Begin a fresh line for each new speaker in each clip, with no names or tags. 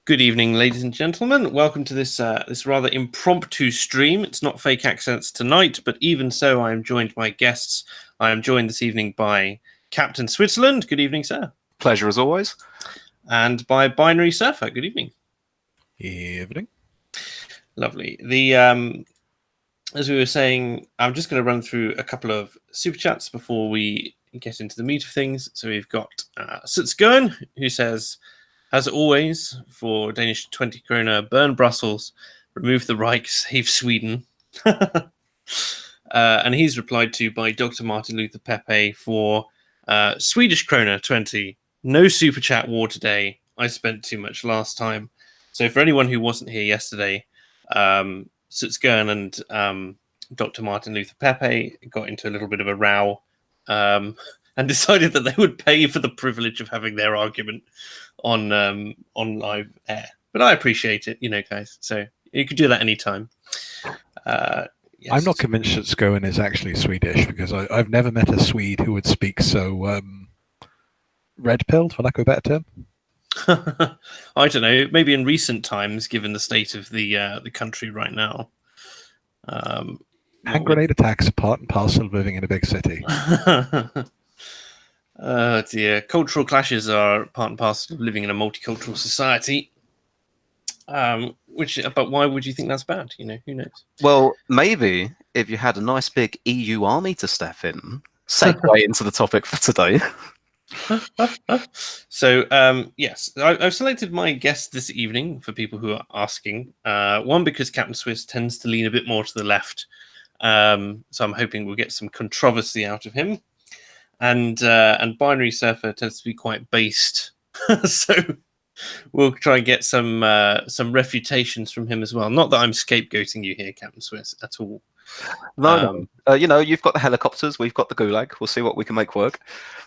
Good evening, ladies and gentlemen. Welcome to this rather impromptu stream. It's not fake accents tonight, but even so, I am joined by guests. I am joined this evening by Captain Switzerland. Good evening, sir.
Pleasure as always.
And by BinarySurfer. Good evening.
Evening.
Lovely. As we were saying, I'm just going to run through a couple of super chats before we get into the meat of things. So we've got Sutsgern, who says, as always, for Danish 20 krona, burn Brussels, remove the Reich, save Sweden. And he's replied to by Dr. Martin Luther Pepe for Swedish krona 20. No super chat war today. I spent too much last time. So for anyone who wasn't here yesterday, Sutsgern and Dr. Martin Luther Pepe got into a little bit of a row and decided that they would pay for the privilege of having their argument on live air. But I appreciate it, guys. So you could do that anytime. Yes.
I'm not convinced that Skoen is actually Swedish because I've never met a Swede who would speak so red-pilled, for lack of a better term.
I don't know. Maybe in recent times, given the state of the country right now.
Hand grenade attacks are part and parcel of living in a big city.
Oh dear. Cultural clashes are part and parcel of living in a multicultural society. But why would you think that's bad? Who knows?
Well, maybe if you had a nice big EU army to step in, segue into the topic for today.
So, yes, I've selected my guests this evening for people who are asking. One, because Captain Swiss tends to lean a bit more to the left. So I'm hoping we'll get some controversy out of him. And BinarySurfer tends to be quite based. So we'll try and get some refutations from him as well. Not that I'm scapegoating you here, Captain Swiss, at all.
No. You've got the helicopters, we've got the gulag. We'll see what we can make work.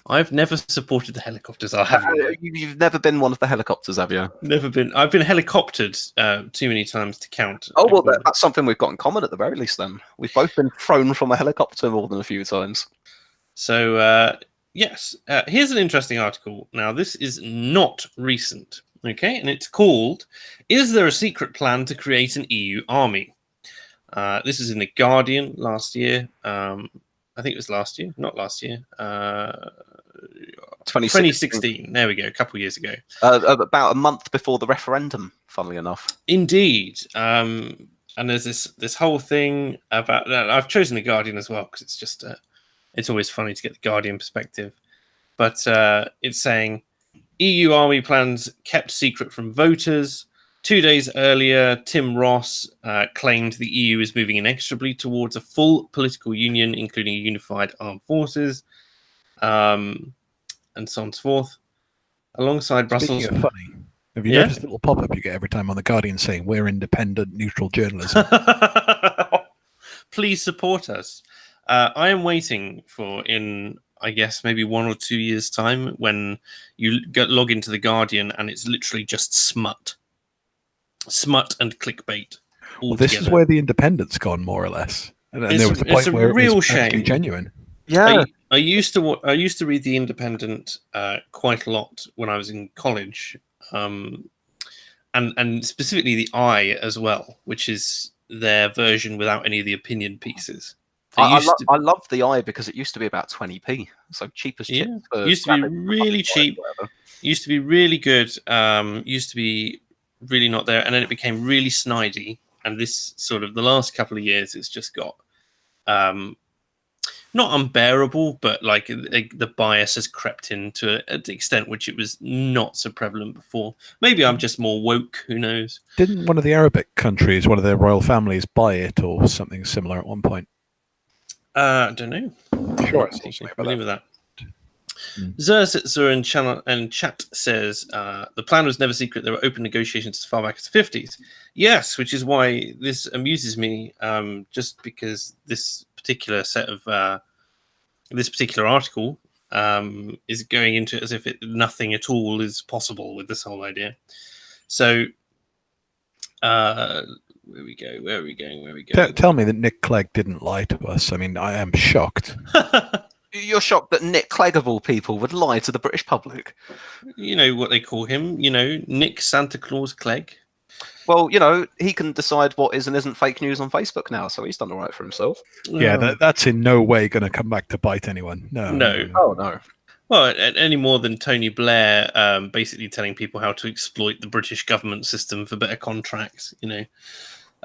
I've never supported the helicopters. I haven't.
You've never been one of the helicopters, have you?
Never been. I've been helicoptered too many times to count.
Oh, well, that's something we've got in common at the very least, then. We've both been thrown from a helicopter more than a few times.
So, yes, here's an interesting article. Now, this is not recent, okay? And it's called, Is There a Secret Plan to Create an EU Army? This is in The Guardian last year. I think it was last year. Not last year. 2016. There we go. A couple of years ago.
About a month before the referendum, funnily enough.
Indeed. And there's this whole thing about that. I've chosen The Guardian as well because it's just... it's always funny to get the Guardian perspective. But it's saying EU army plans kept secret from voters. 2 days earlier, Tim Ross claimed the EU is moving inexorably towards a full political union, including a unified armed forces, and so on and so forth. Alongside Brussels...
Speaking of funny, have you noticed the little pop-up you get every time on The Guardian saying, we're independent, neutral journalism?
Please support us. I am waiting for, in I guess maybe 1 or 2 years' time, when you log into The Guardian and it's literally just smut and clickbait.
Well, this is where the Independent's gone, more or less, and there was the point where it was actually genuine.
Yeah,
I used to read The Independent quite a lot when I was in college, and specifically the I as well, which is their version without any of the opinion pieces.
I love the eye because it used to be about 20p, so cheap as chips.
Yeah. Used to be really cheap. Used to be really good. Used to be really not there, and then it became really snidey. And this sort of the last couple of years, it's just got not unbearable, but like the bias has crept in to an extent which it was not so prevalent before. Maybe I'm just more woke. Who knows?
Didn't one of the Arabic countries, one of their royal families, buy it or something similar at one point?
I don't know.
Sure,
I believe that. Zersitzer in chat says the plan was never secret. There were open negotiations as far back as the 50s. Yes, which is why this amuses me. Just because this particular set of this particular article is going into it as if nothing at all is possible with this whole idea. So. Where are we going?
Tell me that Nick Clegg didn't lie to us. I mean, I am shocked.
You're shocked that Nick Clegg of all people would lie to the British public.
You know what they call him? You know, Nick Santa Claus Clegg.
Well, he can decide what is and isn't fake news on Facebook now, so he's done all right for himself.
Yeah, that's in no way going to come back to bite anyone. No.
Oh, no.
Well, any more than Tony Blair basically telling people how to exploit the British government system for better contracts, you know.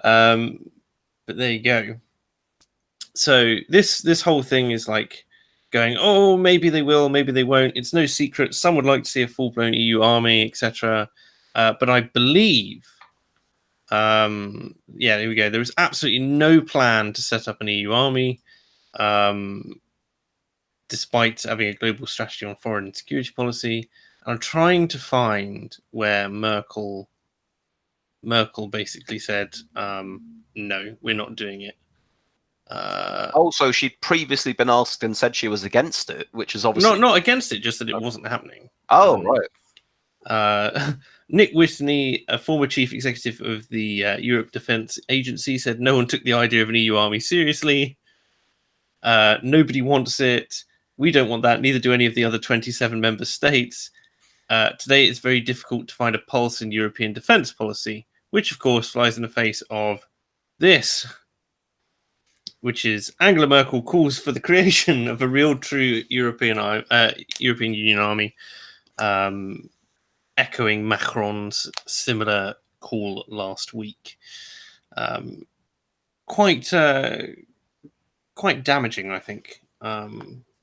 But there you go. So this whole thing is like going, oh, maybe they will, maybe they won't. It's no secret. Some would like to see a full-blown EU army, etc. But I believe, there we go. There is absolutely no plan to set up an EU army, despite having a global strategy on foreign and security policy. I'm trying to find where Merkel basically said, no, we're not doing it.
Also, she'd previously been asked and said she was against it, which is obviously
not against it, just that it wasn't happening.
Oh, right.
Nick Whitney, a former chief executive of the Europe Defence Agency, said no one took the idea of an EU army seriously. Nobody wants it. We don't want that. Neither do any of the other 27 member states. Today, it's very difficult to find a pulse in European defence policy, which, of course, flies in the face of this, which is Angela Merkel calls for the creation of a real, true European Union army, echoing Macron's similar call last week. Quite damaging, I think.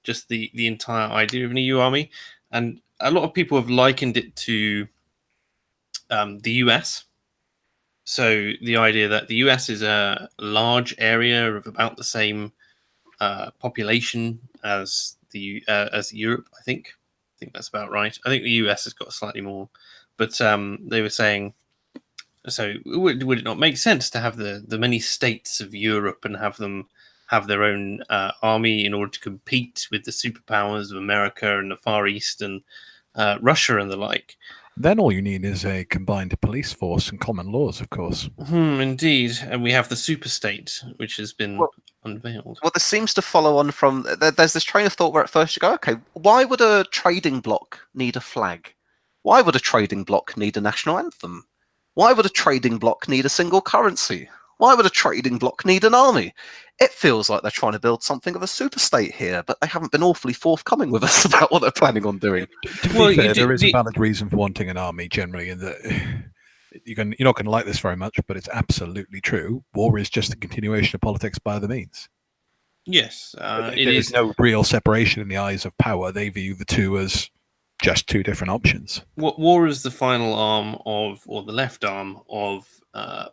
Just the entire idea of an EU army, and a lot of people have likened it to the US. So the idea that the US is a large area of about the same population as Europe, I think that's about right. I think the US has got slightly more, but they were saying, so would it not make sense to have the many states of Europe and have them have their own army in order to compete with the superpowers of America and the Far East and Russia and the like?
Then all you need is a combined police force and common laws, of course.
Indeed. And we have the super state, which has been unveiled.
Well, this seems to follow on from... There's this train of thought where at first you go, okay, why would a trading bloc need a flag? Why would a trading bloc need a national anthem? Why would a trading bloc need a single currency? Why would a trading bloc need an army? It feels like they're trying to build something of a super state here, but they haven't been awfully forthcoming with us about what they're planning on doing.
To be fair, there is a valid reason for wanting an army generally, in that you're not going to like this very much, but it's absolutely true. War is just a continuation of politics by other means.
Yes,
there is no real separation in the eyes of power. They view the two as just two different options.
War is the final arm of, or the left arm of,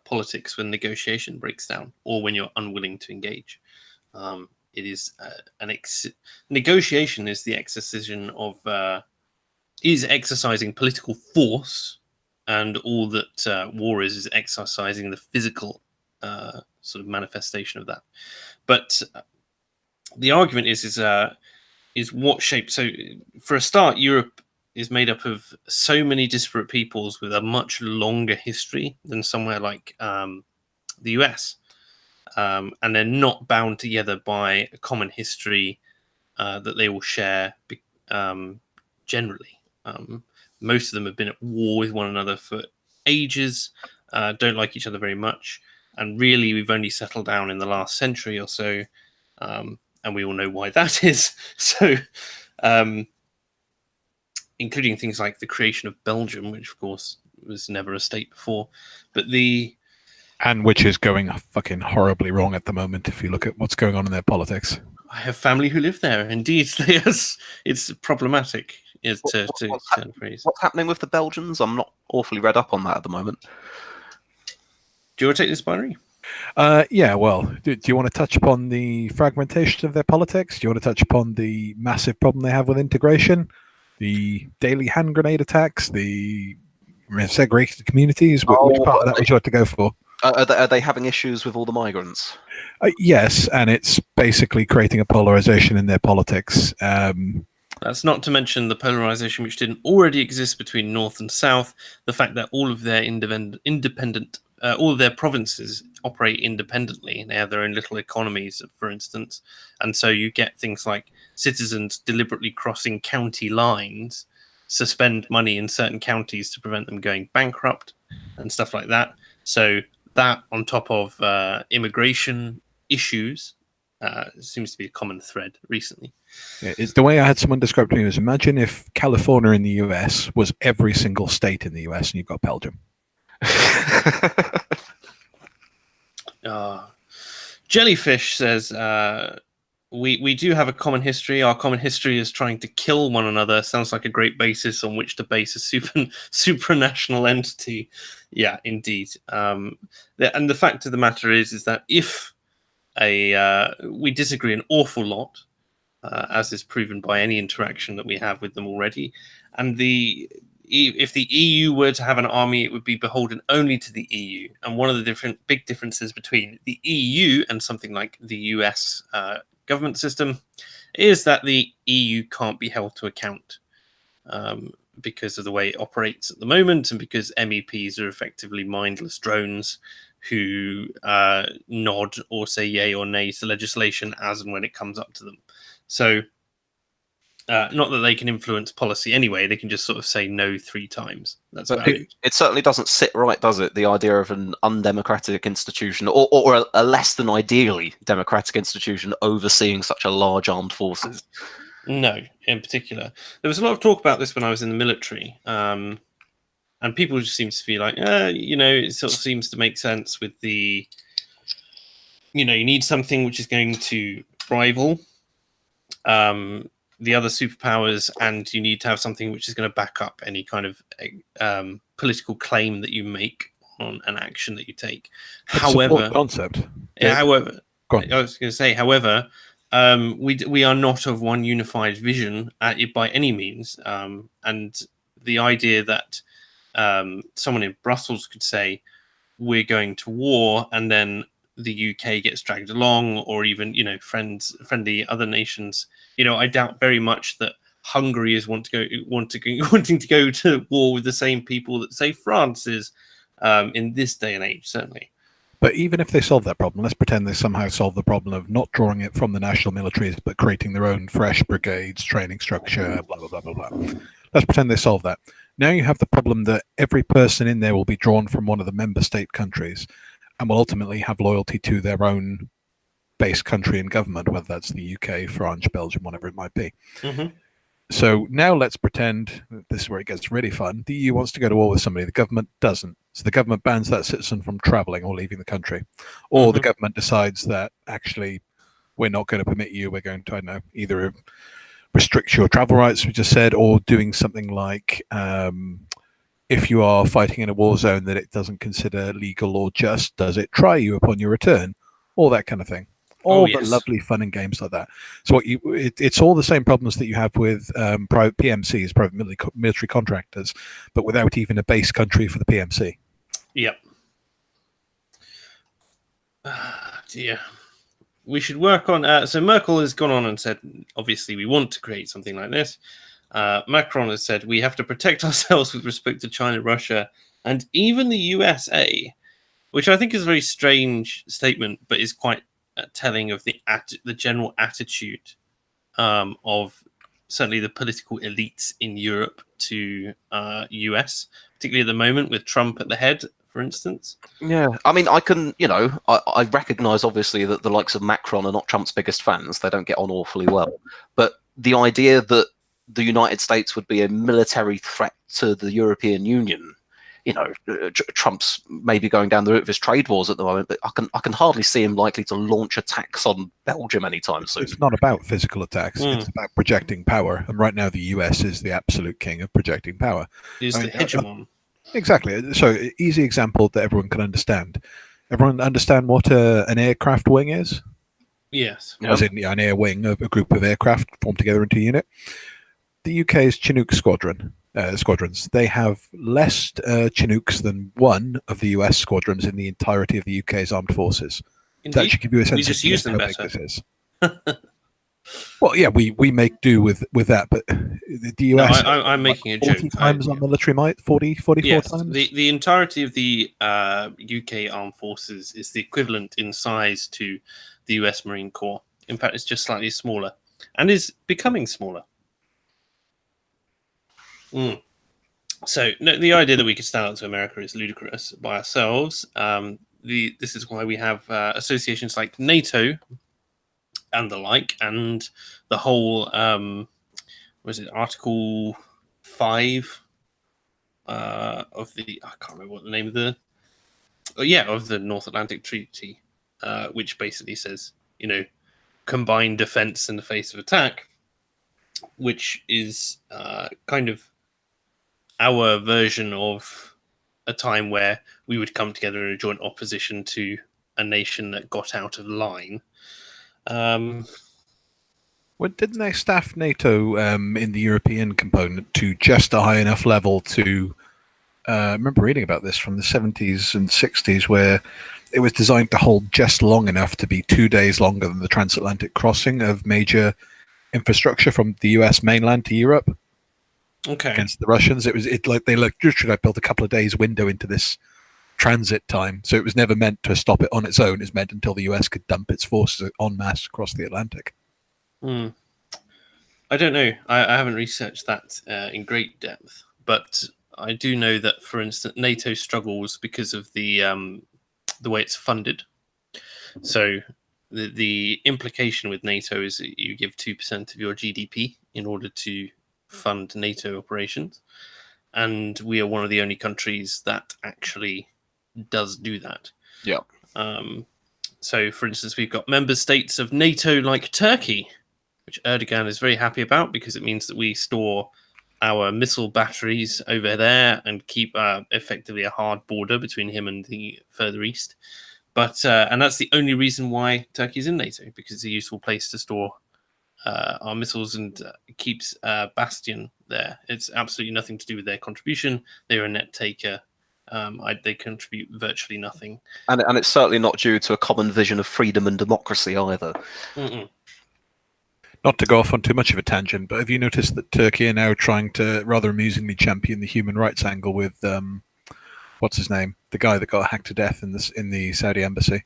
politics when negotiation breaks down or when you're unwilling to engage. It is negotiation is the exercising of is exercising political force, and all that war is exercising the physical sort of manifestation of that. But the argument is what shape. So for a start, Europe is made up of so many disparate peoples with a much longer history than somewhere like the US. And they're not bound together by a common history that they will share generally. Most of them have been at war with one another for ages, don't like each other very much. And really, we've only settled down in the last century or so. And we all know why that is. So... including things like the creation of Belgium, which of course was never a state before, and
which is going fucking horribly wrong at the moment. If you look at what's going on in their politics,
I have family who live there. Indeed, it's problematic.
What's happening with the Belgians? I'm not awfully read up on that at the moment.
Do you want to take this, Binary?
Yeah, well, do you want to touch upon the fragmentation of their politics? Do you want to touch upon the massive problem they have with integration? The daily hand grenade attacks, the segregated communities. Which part of that would you like to go for?
Are they having issues with all the migrants?
Yes, and it's basically creating a polarization in their politics.
That's not to mention the polarization which didn't already exist between North and South. The fact that all of their independent all of their provinces operate independently. They have their own little economies, for instance, and so you get things like citizens deliberately crossing county lines, suspend money in certain counties to prevent them going bankrupt, and stuff like that. So that, on top of immigration issues, seems to be a common thread recently.
Yeah, it's the way I had someone describe to me was, imagine if California in the US was every single state in the US, and you've got Belgium.
Jellyfish says, we do have a common history. Our common history is trying to kill one another. Sounds like a great basis on which to base a supranational entity. Yeah, indeed. And the fact of the matter is that if we disagree an awful lot, as is proven by any interaction that we have with them already, and if the EU were to have an army, it would be beholden only to the EU. And one of the big differences between the EU and something like the US government system is that the EU can't be held to account because of the way it operates at the moment, and because MEPs are effectively mindless drones who nod or say yay or nay to legislation as and when it comes up to them. So not that they can influence policy anyway, they can just sort of say no 3 times. That's about it.
It certainly doesn't sit right, does it? The idea of an undemocratic institution, or a less than ideally democratic institution overseeing such a large armed forces.
No, in particular. There was a lot of talk about this when I was in the military. And people just seem to be like, it sort of seems to make sense with the, you need something which is going to rival the other superpowers, and you need to have something which is going to back up any kind of political claim that you make on an action that you take. However,
concept.
Yeah. However, I was going to say, however, we are not of one unified vision by any means, and the idea that someone in Brussels could say we're going to war, and then the UK gets dragged along, or even friendly other nations. I doubt very much that Hungary is wanting to go to war with the same people that, say, France is in this day and age, certainly.
But even if they solve that problem, let's pretend they somehow solve the problem of not drawing it from the national militaries, but creating their own fresh brigades, training structure, blah, blah, blah, blah, blah. Let's pretend they solve that. Now you have the problem that every person in there will be drawn from one of the member state countries and will ultimately have loyalty to their own base country and government, whether that's the UK, France, Belgium, whatever it might be.
Mm-hmm.
So now let's pretend, this is where it gets really fun, the EU wants to go to war with somebody, the government doesn't. So the government bans that citizen from travelling or leaving the country. Or the government decides that, actually, we're not going to permit you, we're going to, I don't know, either restrict your travel rights, we just said, or doing something like, if you are fighting in a war zone that it doesn't consider legal or just, does it try you upon your return? All that kind of thing. All the lovely fun and games like that. So it's all the same problems that you have with private PMCs, private military contractors, but without even a base country for the PMC.
Yep. Dear. We should work on... so Merkel has gone on and said, obviously, we want to create something like this. Macron has said, we have to protect ourselves with respect to China, Russia, and even the USA, which I think is a very strange statement, but is quite telling of the general attitude of certainly the political elites in Europe to US, particularly at the moment with Trump at the head, for instance.
Yeah, I mean, I recognise obviously that the likes of Macron are not Trump's biggest fans. They don't get on awfully well. But the idea that the United States would be a military threat to the European Union, Trump's maybe going down the route of his trade wars at the moment, but I can hardly see him likely to launch attacks on Belgium anytime soon.
It's not about physical attacks. It's about projecting power. And right now the US is the absolute king of projecting power.
Is the hegemon.
Exactly. So easy example that everyone can understand. Everyone understand what an aircraft wing is?
Yes.
As in an air wing of a group of aircraft formed together into a unit. The UK's Chinook squadrons. They have less Chinooks than one of the US squadrons in the entirety of the UK's armed forces.
Indeed.
That should give you a sense
we just
of
use them
how big
better.
this is. Well, yeah, we make do with that, but the
No,
US
I'm making a
40
joke.
times on military might, 44
Yes,
times.
the entirety of the UK armed forces is the equivalent in size to the US Marine Corps. In fact, it's just slightly smaller and is becoming smaller. So no, the idea that we could stand up to America is ludicrous by ourselves. This is why we have associations like NATO and the like, and the whole was it Article 5 of the, I can't remember what the name of the, of the North Atlantic Treaty, which basically says, combined defense in the face of attack, which is kind of our version of a time where we would come together in a joint opposition to a nation that got out of line.
Well, didn't they staff NATO in the European component to just a high enough level to? I remember reading about this from the 70s and 60s, where it was designed to hold just long enough to be 2 days longer than the transatlantic crossing of major infrastructure from the US mainland to Europe.
Okay.
Against the Russians, they literally built a couple of days window into this transit time, so it was never meant to stop it on its own. It's meant until the US could dump its forces en masse across the Atlantic.
I don't know. I haven't researched that in great depth, but I do know that, for instance, NATO struggles because of the way it's funded. So the implication with NATO is that you give 2% of your GDP in order to fund NATO operations, and we are one of the only countries that actually does do that.
Yeah.
So, for instance, we've got member states of NATO like Turkey, which Erdogan is very happy about because it means that we store our missile batteries over there and keep effectively a hard border between him and the further east. But and that's the only reason why Turkey is in NATO, because it's a useful place to store our missiles and keeps Bastion there. It's absolutely nothing to do with their contribution. They're a net taker. They contribute virtually nothing.
And it's certainly not due to a common vision of freedom and democracy either.
Mm-mm.
Not to go off on too much of a tangent, but have you noticed that Turkey are now trying to rather amusingly champion the human rights angle with what's his name, the guy that got hacked to death in the Saudi embassy?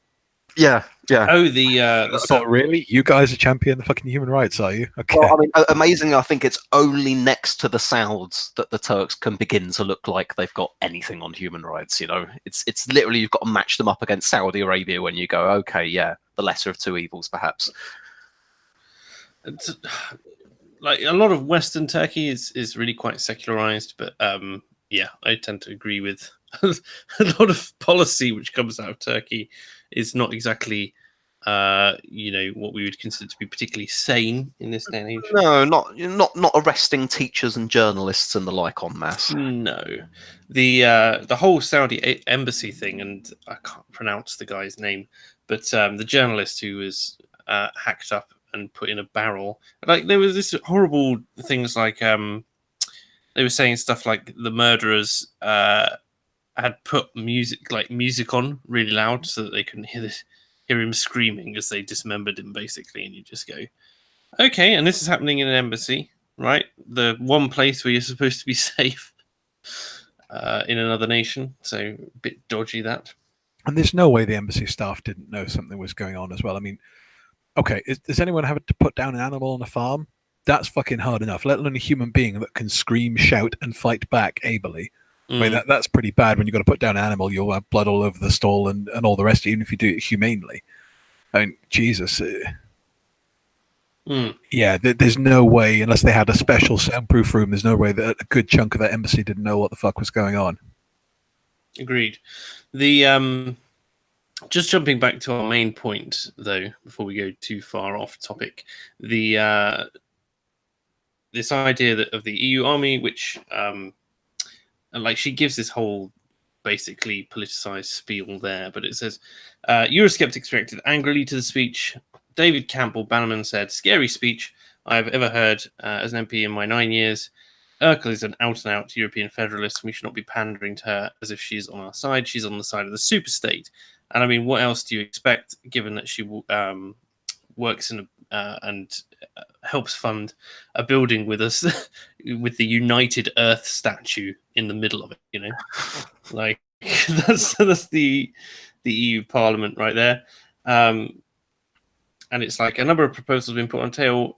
Yeah.
Oh,
I thought, really? You guys are championing the fucking human rights, are you? Okay.
Well, I mean, amazingly, I think it's only next to the Sauds that the Turks can begin to look like they've got anything on human rights. It's literally, you've got to match them up against Saudi Arabia when you go, okay, yeah, the lesser of two evils, perhaps.
It's, like, a lot of Western Turkey is really quite secularized, but yeah, I tend to agree with a lot of policy which comes out of Turkey is not exactly what we would consider to be particularly sane in this day and age.
No, not arresting teachers and journalists and the like en masse.
No, the whole Saudi embassy thing, and I can't pronounce the guy's name, but the journalist who was hacked up and put in a barrel. Like, there was this horrible things like they were saying stuff like the murderers had put music on really loud so that they couldn't hear him screaming as they dismembered him, basically. And you just go, okay, and this is happening in an embassy, right? The one place where you're supposed to be safe in another nation. So a bit dodgy, that.
And there's no way the embassy staff didn't know something was going on as well. I mean, okay, does anyone have to put down an animal on a farm? That's fucking hard enough, let alone a human being that can scream, shout, and fight back ably. I mean, that's pretty bad. When you've got to put down an animal, you'll have blood all over the stall and all the rest, even if you do it humanely. I mean, Jesus. Yeah, there's no way, unless they had a special soundproof room, there's no way that a good chunk of that embassy didn't know what the fuck was going on.
Agreed. The just jumping back to our main point, though, before we go too far off topic, the this idea of the EU army, which like, she gives this whole basically politicized spiel there, but it says Eurosceptics reacted angrily to the speech. David Campbell Bannerman said, "Scary speech I have ever heard as an MP in my 9 years. Urkel is an out-and-out European federalist, and we should not be pandering to her as if she's on our side. She's on the side of the superstate." And I mean, what else do you expect, given that she works in and helps fund a building with us with the United Earth statue in the middle of it. Like that's the EU Parliament right there. And it's like a number of proposals have been put on tail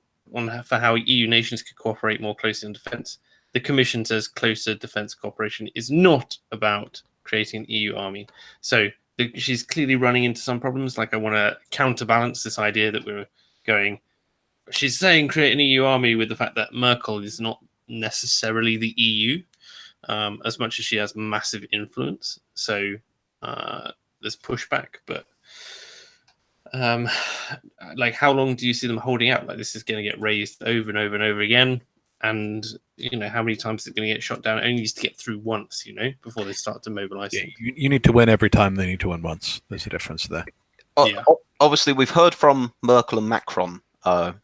for how EU nations could cooperate more closely on defence. The Commission says closer defence cooperation is not about creating an EU army. So she's clearly running into some problems. Like, I want to counterbalance this idea that we're going. She's saying create an EU army with the fact that Merkel is not necessarily the EU, as much as she has massive influence. So there's pushback, but like, how long do you see them holding out? Like, this is going to get raised over and over and over again, and how many times is it going to get shot down? It only needs to get through once, before they start to mobilize.
Yeah, you need to win every time. They need to win once. There's a difference there.
Yeah.
Obviously, we've heard from Merkel and Macron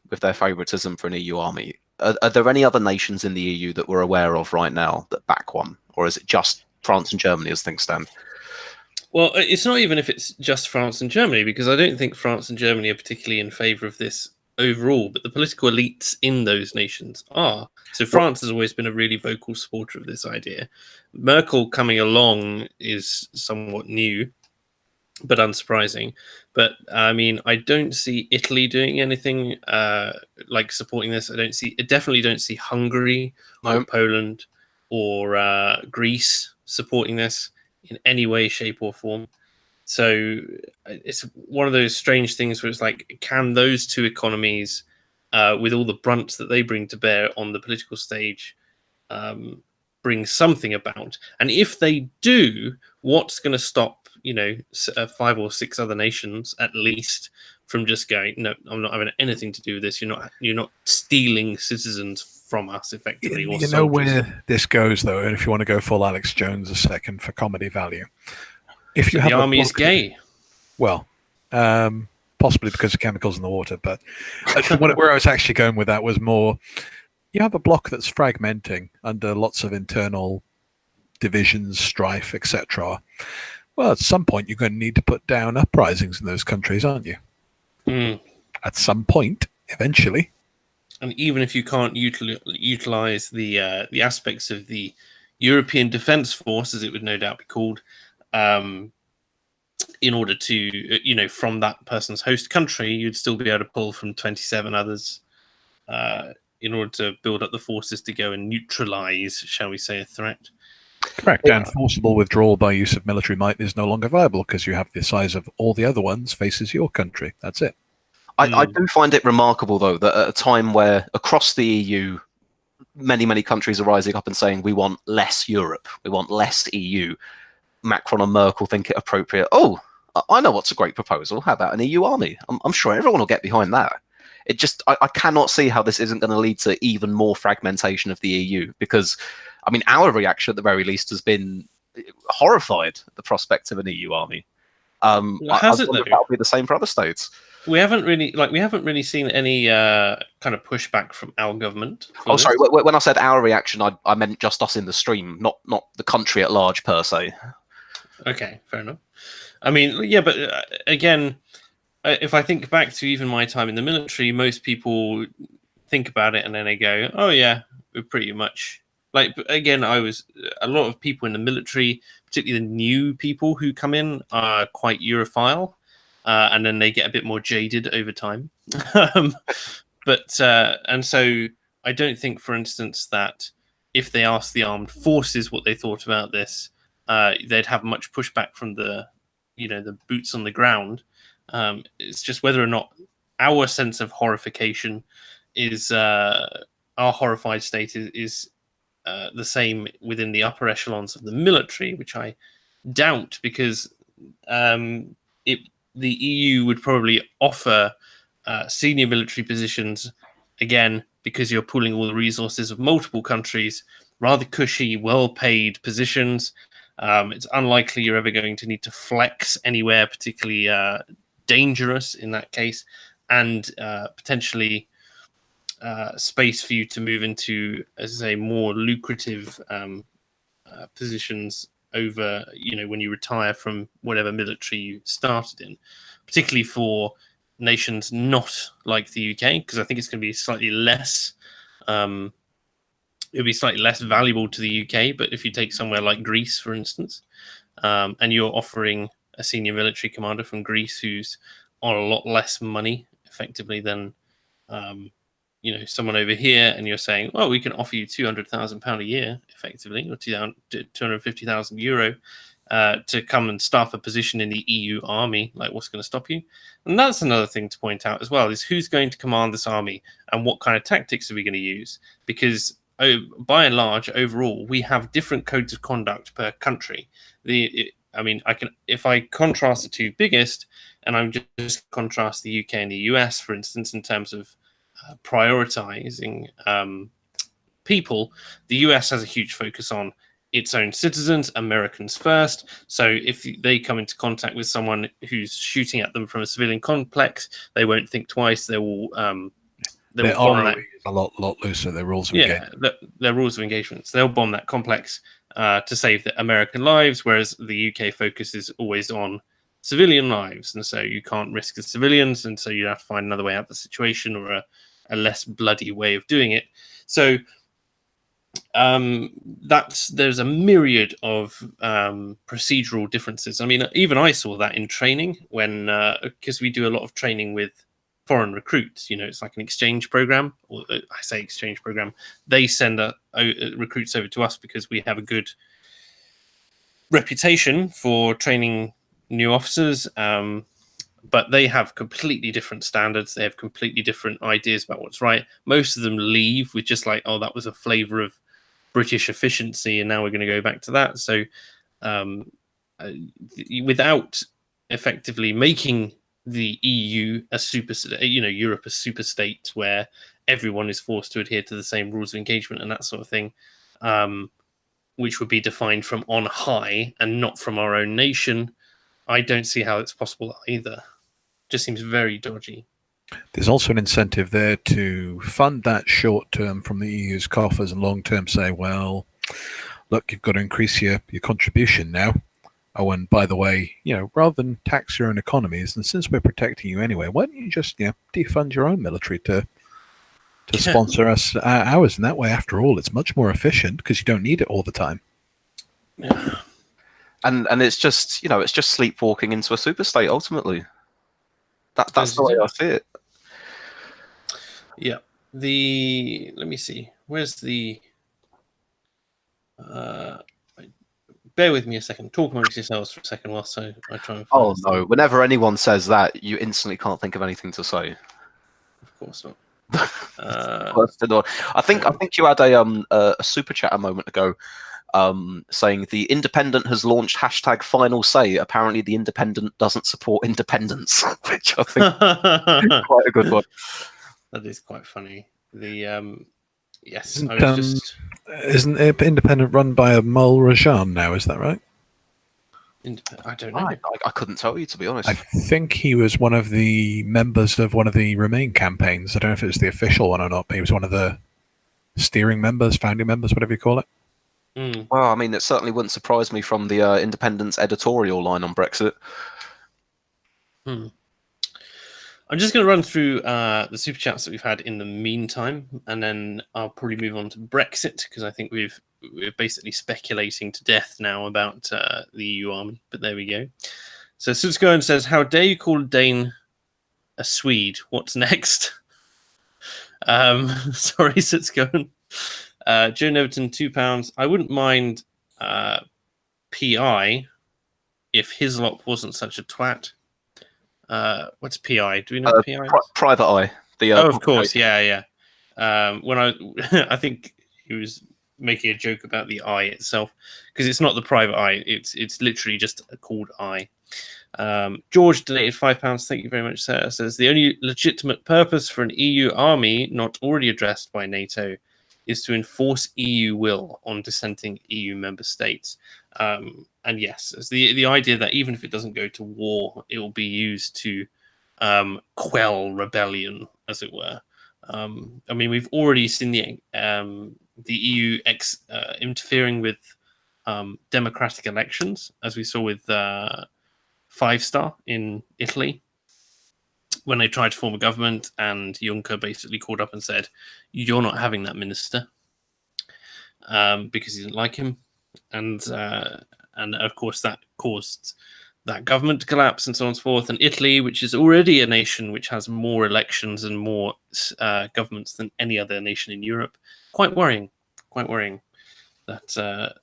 with their favouritism for an EU army. Are there any other nations in the EU that we're aware of right now that back one, or is it just France and Germany as things stand?
Well, it's not even if it's just France and Germany, because I don't think France and Germany are particularly in favour of this overall, but the political elites in those nations are. So France has always been a really vocal supporter of this idea. Merkel coming along is somewhat new, but unsurprising. But I mean, I don't see Italy doing anything like supporting this. I definitely don't see Hungary or Poland or Greece supporting this in any way, shape, or form. So it's one of those strange things where it's like, can those two economies, with all the brunt that they bring to bear on the political stage, bring something about? And if they do, what's going to stop 5 or 6 other nations at least from just going, no, I'm not having anything to do with this. You're not stealing citizens from us effectively.
You know where this goes, though, and if you want to go full Alex Jones a second for comedy value, if you have
the army is gay,
well, possibly because of chemicals in the water, but where I was actually going with that was more, you have a bloc that's fragmenting under lots of internal divisions, strife, etc. Well, at some point, you're going to need to put down uprisings in those countries, aren't you? At some point, eventually.
And even if you can't utilize the aspects of the European Defence Force, as it would no doubt be called, in order to, from that person's host country, you'd still be able to pull from 27 others in order to build up the forces to go and neutralize, shall we say, a threat.
Correct. And forcible withdrawal by use of military might is no longer viable because you have the size of all the other ones faces your country. That's it.
I do find it remarkable, though, that at a time where across the EU, many, many countries are rising up and saying, we want less Europe, we want less EU, Macron and Merkel think it appropriate. Oh, I know what's a great proposal. How about an EU army? I'm sure everyone will get behind that. It just, I cannot see how this isn't going to lead to even more fragmentation of the EU, because, I mean, our reaction at the very least has been horrified at the prospect of an EU army.
Has it, though?
That'll be the same for other states.
We haven't really seen any kind of pushback from our government.
Oh, sorry. When I said our reaction, I meant just us in the stream, not the country at large per se.
Okay, fair enough. I mean, yeah, but again, if I think back to even my time in the military, most people think about it and then they go, "Oh yeah, we're pretty much." Like, again, a lot of people in the military, particularly the new people who come in, are quite Europhile. And then they get a bit more jaded over time. And so I don't think, for instance, that if they asked the armed forces what they thought about this, they'd have much pushback from the boots on the ground. It's just whether or not our sense of horrification is our horrified state is the same within the upper echelons of the military, which I doubt, because the EU would probably offer senior military positions, again, because you're pooling all the resources of multiple countries, rather cushy, well-paid positions. It's unlikely you're ever going to need to flex anywhere particularly dangerous in that case, and potentially space for you to move into, as I say, more lucrative positions over, when you retire from whatever military you started in, particularly for nations not like the UK, because I think it's going to be slightly less. It'll be slightly less valuable to the UK. But if you take somewhere like Greece, for instance, and you're offering a senior military commander from Greece who's on a lot less money, effectively, than someone over here, and you're saying, well, we can offer you £200,000 a year, effectively, or €250,000 to come and staff a position in the EU army. Like, what's going to stop you? And that's another thing to point out as well, is who's going to command this army and what kind of tactics are we going to use? Because by and large, overall, we have different codes of conduct per country. If I contrast the two biggest, and I'm just contrast the UK and the US, for instance, in terms of prioritizing people, the US has a huge focus on its own citizens, Americans first. So if they come into contact with someone who's shooting at them from a civilian complex, they won't think twice. They will
Their
bomb
ROE
that.
is a lot looser. Their rules of engagement.
Their rules of engagement. So they'll bomb that complex to save the American lives, whereas the UK focus is always on civilian lives, and so you can't risk the civilians, and so you have to find another way out of the situation, or a less bloody way of doing it. So there's a myriad of procedural differences. I mean, even I saw that in training when, because we do a lot of training with foreign recruits. It's like an exchange program, or I say exchange program. They send recruits over to us because we have a good reputation for training new officers. But they have completely different standards. They have completely different ideas about what's right. Most of them leave with just like, oh, that was a flavor of British efficiency, and now we're going to go back to that. So without effectively making the EU a super, Europe a super state where everyone is forced to adhere to the same rules of engagement and that sort of thing, which would be defined from on high and not from our own nation, I don't see how it's possible either. Just seems very dodgy.
There's also an incentive there to fund that short term from the EU's coffers, and long term say, well, look, you've got to increase your contribution now. Oh, and by the way, rather than tax your own economies, and since we're protecting you anyway, why don't you just defund your own military to sponsor us ours? And that way, after all, it's much more efficient because you don't need it all the time.
Yeah.
And it's just it's just sleepwalking into a super state ultimately. That's the way I see it.
Yeah. Let me see. Where's the? Bear with me a second. Talk amongst yourselves for a second whilst I try and find.
Oh no! Whenever anyone says that, you instantly can't think of anything to say.
Of course not.
I think you had a super chat a moment ago, saying the Independent has launched #FinalSay. Apparently, the Independent doesn't support independence, which I think is quite a good one.
That is quite funny. Yes,
Isn't Independent run by a Mul Rajan now? Is that right?
I don't know.
I couldn't tell you, to be honest.
I think he was one of the members of one of the Remain campaigns. I don't know if it's the official one or not, but he was one of the steering members, founding members, whatever you call it.
Mm.
Well, I mean, it certainly wouldn't surprise me from the Independent's editorial line on Brexit.
I'm just going to run through the super chats that we've had in the meantime, and then I'll probably move on to Brexit, because I think we're basically speculating to death now about the EU army. But there we go. So Sutskoen says, "How dare you call Dane a Swede? What's next?" Sorry, Sutskoen. Joe Neverton, £2. I wouldn't mind PI if Hislop wasn't such a twat. What's PI? Do we know what PI is?
Private Eye.
Of course, yeah. When I think he was making a joke about the eye itself, because it's not the private eye. It's literally just a called eye. George donated £5. Thank you very much, sir. Says the only legitimate purpose for an EU army not already addressed by NATO is to enforce EU will on dissenting EU member states. And yes, it's the idea that even if it doesn't go to war, it will be used to quell rebellion, as it were. I mean, we've already seen the EU interfering with democratic elections, as we saw with 5 Star in Italy. when they tried to form a government, and Juncker basically called up and said, "You're not having that minister," because he didn't like him, and of course that caused that government to collapse and so on and so forth. And Italy, which is already a nation which has more elections and more governments than any other nation in Europe, quite worrying that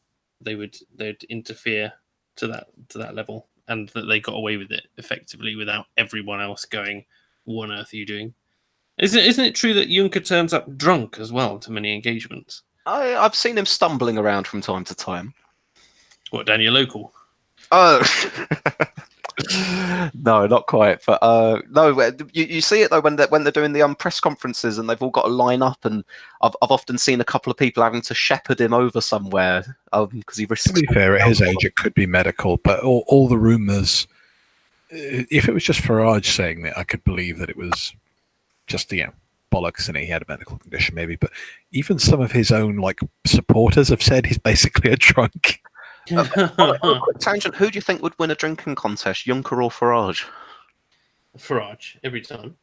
they'd interfere to that level, and that they got away with it effectively without everyone else going, "What on earth are you doing?" Isn't it true that Juncker turns up drunk as well to many engagements?
I've seen him stumbling around from time to time.
What, down your local?
Oh, no, not quite. But no, you see it though when they're doing the press conferences and they've all got to line up, and I've often seen a couple of people having to shepherd him over somewhere because he risks.
To be fair, at his age, it could be medical, but all the rumours. If it was just Farage saying that, I could believe that it was just bollocks and he had a medical condition, maybe. But even some of his own supporters have said he's basically a drunk.
On a quick tangent, who do you think would win a drinking contest, Juncker or Farage?
Farage every time.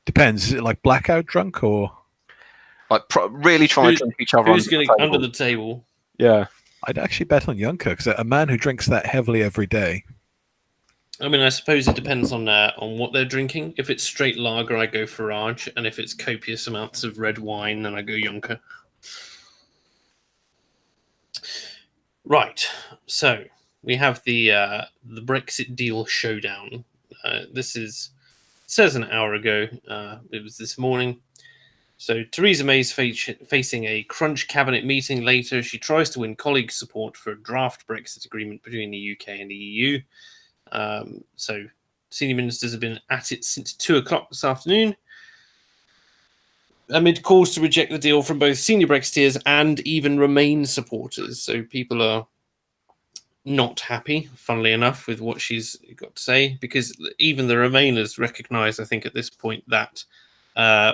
Depends. Is it like blackout drunk or
really try and drink each other?
Who's going to under the table?
Yeah,
I'd actually bet on Juncker, because a man who drinks that heavily every day.
I mean, I suppose it depends on what they're drinking. If it's straight lager, I go Farage, and if it's copious amounts of red wine, then I go Juncker. Right, so we have the Brexit deal showdown. This says an hour ago. It was this morning. So Theresa May's facing a crunch cabinet meeting later. She tries to win colleague support for a draft Brexit agreement between the UK and the EU. So senior ministers have been at it since 2:00 this afternoon, amid calls to reject the deal from both senior Brexiteers and even Remain supporters. So people are not happy, funnily enough, with what she's got to say, because even the Remainers recognise, I think, at this point that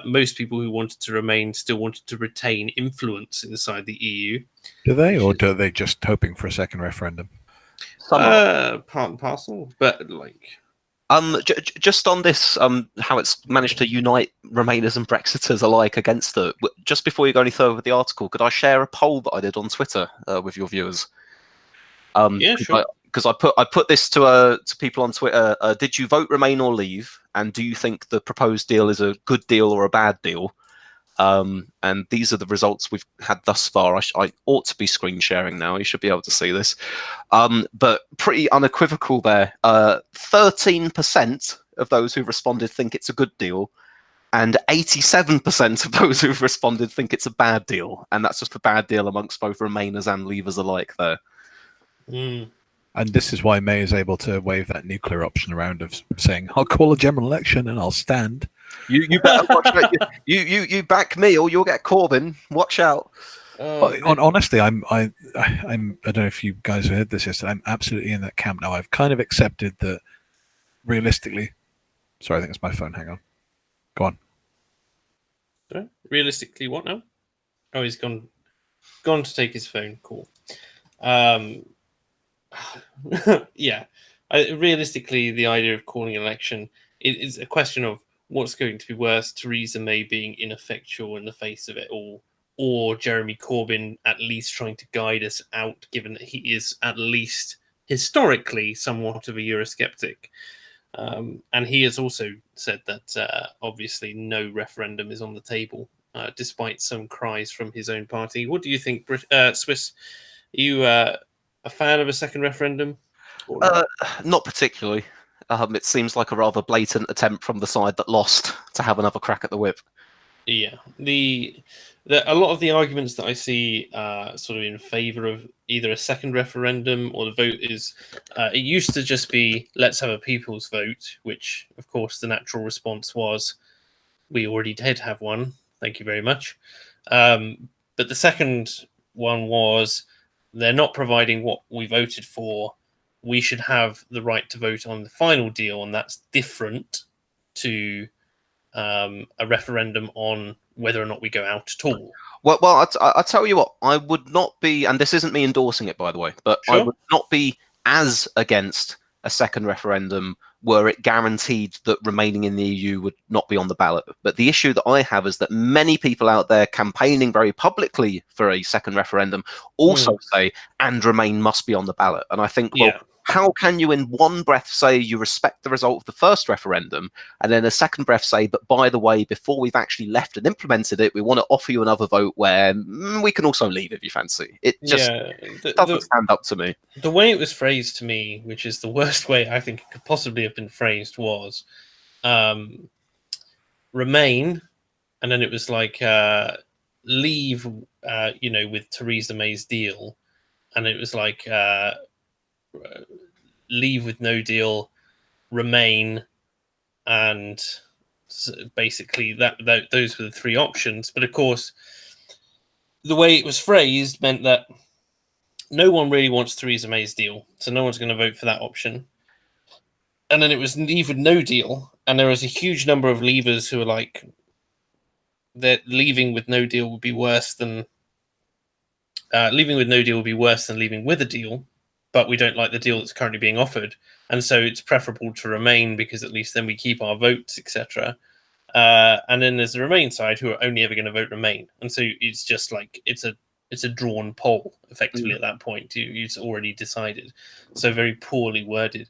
most people who wanted to remain still wanted to retain influence inside the EU.
Do they, or are they just hoping for a second referendum?
Part and parcel, but
just on this, how it's managed to unite Remainers and Brexiters alike against it. Just before you go any further with the article, could I share a poll that I did on Twitter with your viewers?
Yeah, sure.
Because I put this to people on Twitter. Did you vote Remain or Leave? And do you think the proposed deal is a good deal or a bad deal? And these are the results we've had thus far. I ought to be screen sharing now. You should be able to see this. But pretty unequivocal there. 13% of those who responded think it's a good deal, and 87% of those who've responded think it's a bad deal. And that's just a bad deal amongst both Remainers and Leavers alike there.
And this is why May is able to wave that nuclear option around of saying, "I'll call a general election and I'll stand."
You better watch out. You back me or you'll get Corbyn. Watch out.
Honestly, I don't know if you guys have heard this yesterday. I'm absolutely in that camp now. I've kind of accepted that realistically. Sorry, I think it's my phone. Hang on. Go on.
Sorry? Realistically, what now? Oh, he's gone to take his phone. Cool. Yeah. Realistically, the idea of calling an election is a question of what's going to be worse: Theresa May being ineffectual in the face of it all, or Jeremy Corbyn at least trying to guide us out, given that he is at least historically somewhat of a Eurosceptic. And he has also said that obviously no referendum is on the table, despite some cries from his own party. What do you think, Swiss? Are you a fan of a second referendum?
Not particularly. It seems like a rather blatant attempt from the side that lost to have another crack at the whip.
Yeah, a lot of the arguments that I see sort of in favour of either a second referendum or the vote is it used to just be let's have a people's vote, which of course the natural response was we already did have one. Thank you very much. But the second one was they're not providing what we voted for. We should have the right to vote on the final deal, and that's different to a referendum on whether or not we go out at all.
Well, I tell you what, I would not be, and this isn't me endorsing it, by the way, but
Sure.
I would not be as against a second referendum were it guaranteed that remaining in the EU would not be on the ballot. But the issue that I have is that many people out there campaigning very publicly for a second referendum also say, and Remain must be on the ballot. And I think, well, how can you in one breath say you respect the result of the first referendum, and then a second breath say, but by the way, before we've actually left and implemented it, we want to offer you another vote where we can also leave if you fancy. It just doesn't stand up to me.
The way it was phrased to me, which is the worst way I think it could possibly have been phrased, was Remain, and then it was like leave, with Theresa May's deal, and it was like leave with no deal, Remain, and basically those were the three options. But of course, the way it was phrased meant that no one really wants Theresa May's deal, so no one's going to vote for that option. And then it was leave with no deal, and there was a huge number of leavers who were like, that leaving with no deal would be worse than leaving with a deal, but we don't like the deal that's currently being offered, and so it's preferable to Remain because at least then we keep our votes, etc. And then there's the Remain side who are only ever going to vote Remain, and so it's just like it's a drawn poll effectively at that point. It's already decided, so very poorly worded.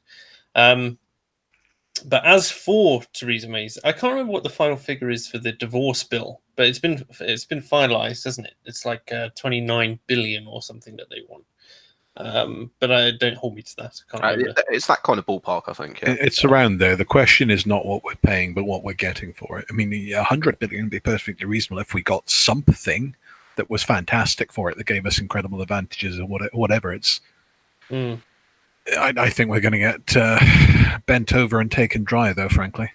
But as for Theresa May's, I can't remember what the final figure is for the divorce bill, but it's been finalised, hasn't it? It's like 29 billion or something that they want. But I don't hold me to that. I can't remember.
It's that kind of ballpark, I think. Yeah.
It's around there. The question is not what we're paying, but what we're getting for it. I mean, 100 billion would be perfectly reasonable if we got something that was fantastic for it, that gave us incredible advantages or whatever. It's. I think we're going to get bent over and taken dry, though, frankly.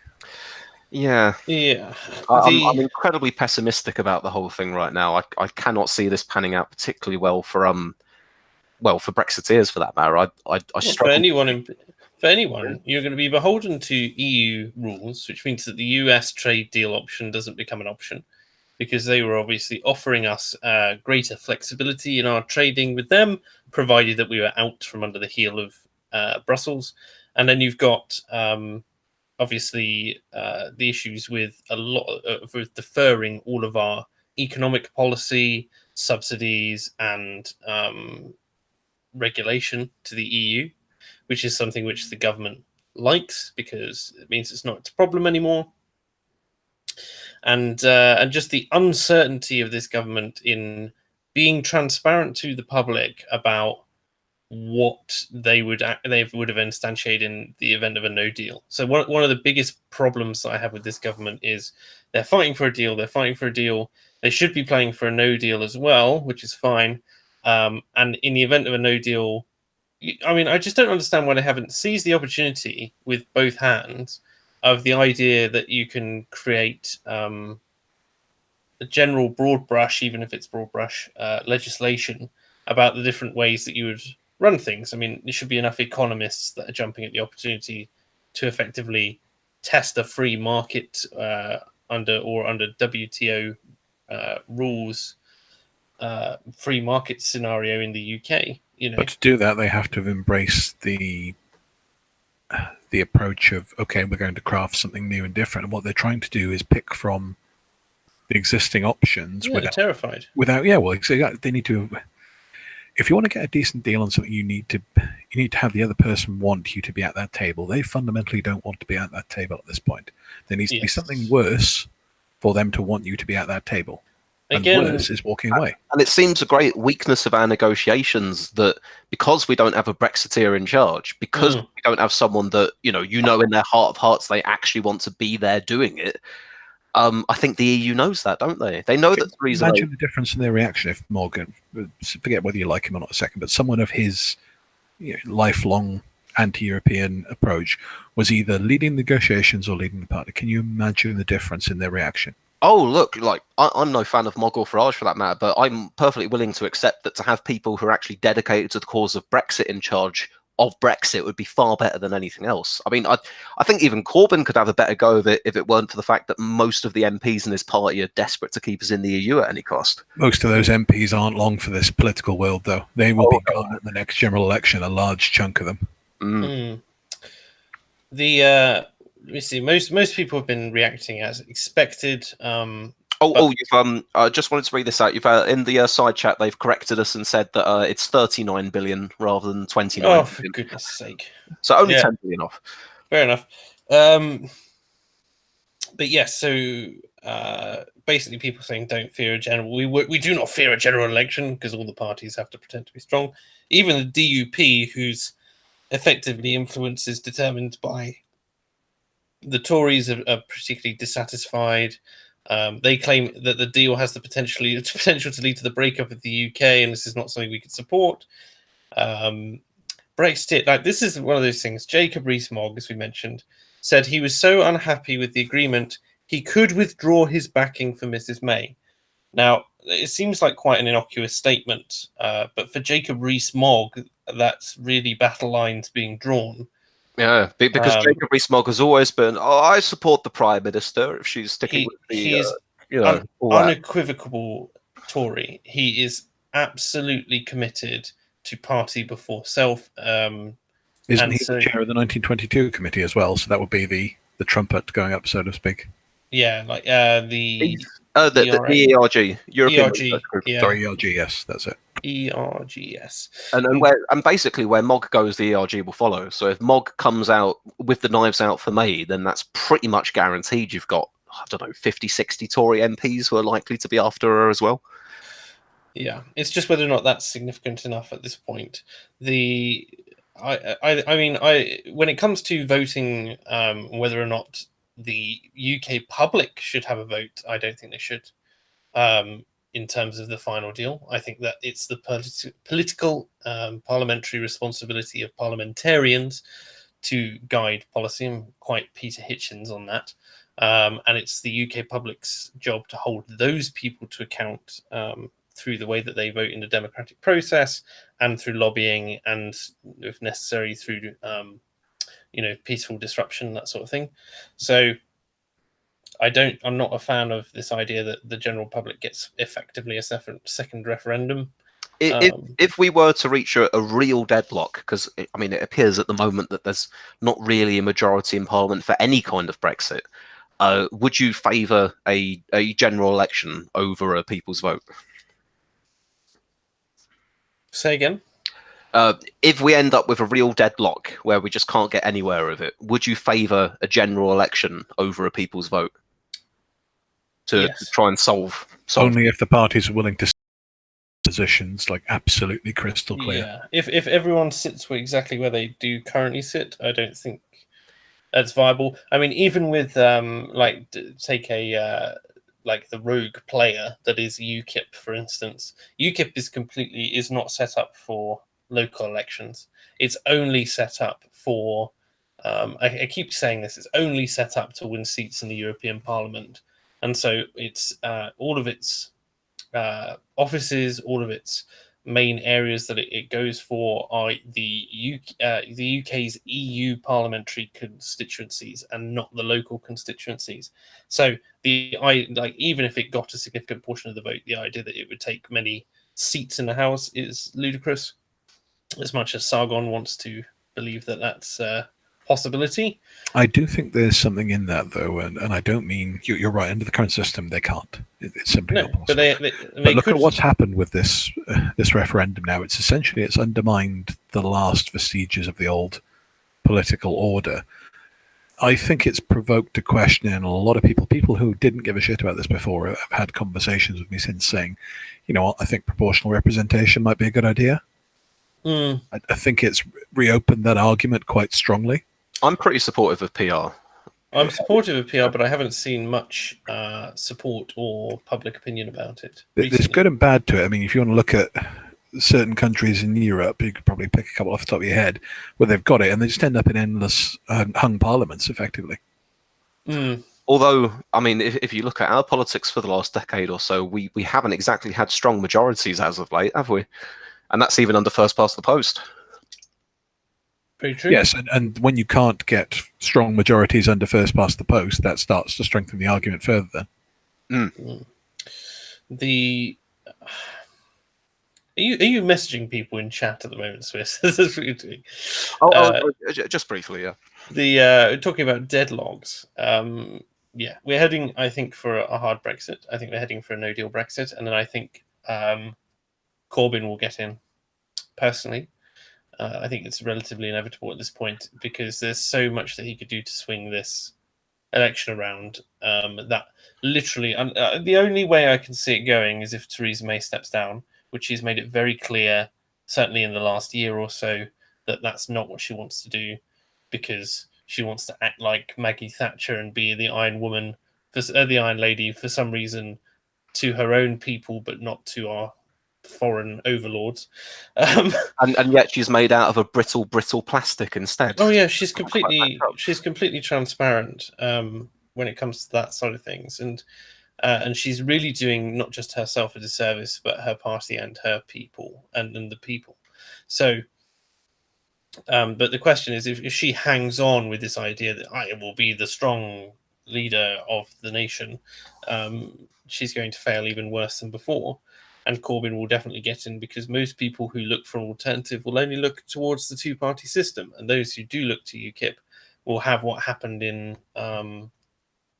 Yeah.
Yeah.
I'm incredibly pessimistic about the whole thing right now. I cannot see this panning out particularly well for Brexiteers, for that matter. I struggle.
For anyone, you're going to be beholden to EU rules, which means that the US trade deal option doesn't become an option, because they were obviously offering us greater flexibility in our trading with them, provided that we were out from under the heel of Brussels. And then you've got obviously the issues with with deferring all of our economic policy, subsidies, and regulation to the EU, which is something which the government likes because it means it's not its problem anymore. And just the uncertainty of this government in being transparent to the public about what they would have instantiated in the event of a no deal. So one of the biggest problems that I have with this government is they're fighting for a deal. They should be playing for a no deal as well, which is fine. And in the event of a no deal, I mean, I just don't understand why they haven't seized the opportunity with both hands of the idea that you can create a general broad brush, even if it's broad brush legislation about the different ways that you would run things. I mean, there should be enough economists that are jumping at the opportunity to effectively test a free market under WTO rules, free market scenario in the UK.
But to do that, they have to embrace the approach of, okay, we're going to craft something new and different. And what they're trying to do is pick from the existing options.
They're terrified.
They need to. If you want to get a decent deal on something, you need to have the other person want you to be at that table. They fundamentally don't want to be at that table at this point. There needs to be something worse for them to want you to be at that table.
Again,
and worse is walking away.
And it seems a great weakness of our negotiations that because we don't have a Brexiteer in charge, because we don't have someone that, you know in their heart of hearts they actually want to be there doing it, I think the EU knows that, don't they? They know that Theresa May...
Imagine the difference in their reaction if Morgan, forget whether you like him or not a second, but someone of his lifelong anti-European approach was either leading negotiations or leading the party. Can you imagine the difference in their reaction?
Oh, look, I'm no fan of Mogul Farage for that matter, but I'm perfectly willing to accept that to have people who are actually dedicated to the cause of Brexit in charge of Brexit would be far better than anything else. I mean, I think even Corbyn could have a better go of it if it weren't for the fact that most of the MPs in his party are desperate to keep us in the EU at any cost.
Most of those MPs aren't long for this political world, though. They will be gone at the next general election, a large chunk of them.
let me see. Most people have been reacting as expected.
You've I just wanted to read this out. You've in the side chat they've corrected us and said that it's 39 billion rather than 29
Oh, for
billion.
goodness sake!
So only 10 billion off.
Fair enough. But yes, so basically, people saying don't fear a general. We do not fear a general election because all the parties have to pretend to be strong. Even the DUP, whose effectively influence is determined by the Tories, are particularly dissatisfied. They claim that the deal has the potential to lead to the breakup of the UK, and this is not something we could support. Brexit, like this is one of those things. Jacob Rees-Mogg, as we mentioned, said he was so unhappy with the agreement he could withdraw his backing for Mrs May. Now, it seems like quite an innocuous statement, but for Jacob Rees-Mogg, that's really battle lines being drawn.
Yeah, because Jacob Rees-Mogg has always been, I support the Prime Minister if she's sticking with the,
he's unequivocal Tory. He is absolutely committed to party before self.
Isn't he the chair of the 1922 committee as well? So that would be the trumpet going up, so to speak.
Yeah, like the
ERG, European
Research Group.
Yeah. Sorry, ERG, yes, that's it.
ERGS.
And basically where Mogg goes, the ERG will follow. So if Mogg comes out with the knives out for May, then that's pretty much guaranteed. You've got, I don't know, 50, 60 Tory MPs who are likely to be after her as well.
Yeah, it's just whether or not that's significant enough at this point. I mean, when it comes to voting, whether or not the UK public should have a vote, I don't think they should. In terms of the final deal, I think that it's the political parliamentary responsibility of parliamentarians to guide policy. I'm quite Peter Hitchens on that. And it's the UK public's job to hold those people to account through the way that they vote in the democratic process and through lobbying and, if necessary, through peaceful disruption, that sort of thing. So I'm not a fan of this idea that the general public gets effectively a second referendum.
If we were to reach a real deadlock, because I mean, it appears at the moment that there's not really a majority in Parliament for any kind of Brexit, would you favour a general election over a people's vote?
Say again?
If we end up with a real deadlock where we just can't get anywhere with it, would you favour a general election over a people's vote to try and solve?
Only if the parties are willing to positions like absolutely crystal clear.
Yeah, if everyone sits exactly where they do currently sit, I don't think that's viable. I mean, even with take a like the rogue player that is UKIP, for instance. UKIP is not set up for local elections. It's only set up for I keep saying this, it's only set up to win seats in the European Parliament. And so it's all of its offices, all of its main areas that it goes for are the UK's EU parliamentary constituencies and not the local constituencies. So even if it got a significant portion of the vote, the idea that it would take many seats in the House is ludicrous. As much as Sargon wants to believe that that's a possibility.
I do think there's something in that, though, and I don't mean you're right. Under the current system, they can't. It's simply not possible. But look at what's happened with this referendum now. It's undermined the last vestiges of the old political order. I think it's provoked a question in a lot of people who didn't give a shit about this before have had conversations with me since saying, you know what, I think proportional representation might be a good idea. I think it's reopened that argument quite strongly.
I'm pretty supportive of PR.
I'm supportive of PR, but I haven't seen much support or public opinion about it recently.
There's good and bad to it. I mean, if you want to look at certain countries in Europe, you could probably pick a couple off the top of your head where they've got it, and they just end up in endless hung parliaments, effectively.
Although, I mean, if you look at our politics for the last decade or so, we haven't exactly had strong majorities as of late, have we? And that's even under first past the post.
Very true.
Yes, and when you can't get strong majorities under first past the post, that starts to strengthen the argument further then.
you messaging people in chat at the moment, Swiss? That's what you're doing.
Just briefly, yeah.
The talking about deadlogs. Yeah, we're heading, I think, for a hard Brexit. I think we're heading for a no deal Brexit, and then I think Corbyn will get in. Personally, I think it's relatively inevitable at this point because there's so much that he could do to swing this election around. That literally, the only way I can see it going is if Theresa May steps down, which she's made it very clear, certainly in the last year or so, that that's not what she wants to do, because she wants to act like Maggie Thatcher and be the Iron Woman, the Iron Lady, for some reason, to her own people, but not to our foreign overlords.
And yet she's made out of a brittle plastic instead.
Oh yeah, she's completely transparent when it comes to that side of things, and she's really doing not just herself a disservice, but her party and her people and the people. So, but the question is, if she hangs on with this idea that I will be the strong leader of the nation, she's going to fail even worse than before. And Corbyn will definitely get in, because most people who look for an alternative will only look towards the two-party system, and those who do look to UKIP will have what happened in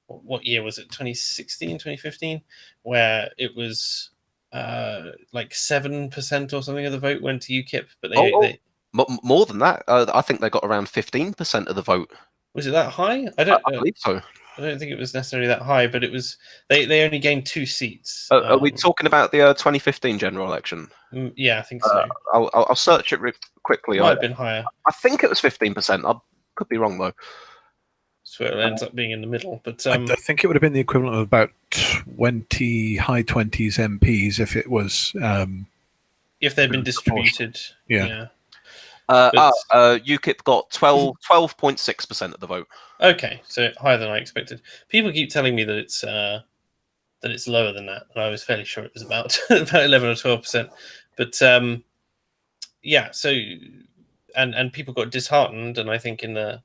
what year was it, 2016, 2015, where it was like 7% or something of the vote went to UKIP, but they
more than that. I think they got around 15% of the vote.
Was it that high?
I believe so.
I don't think it was necessarily that high, but it was. They only gained 2 seats.
Are we talking about the 2015 general election?
Yeah, I think so.
I'll search it quickly.
It might have been higher.
I think it was 15%. I could be wrong though.
So it ends up being in the middle. But
I think it would have been the equivalent of about 20 high 20s MPs if it was.
If they'd been distributed. Yeah.
UKIP got 12.6% of the vote.
Okay, so higher than I expected. People keep telling me that it's lower than that, and I was fairly sure it was about 11 or 12%. But yeah, so and people got disheartened, and I think in the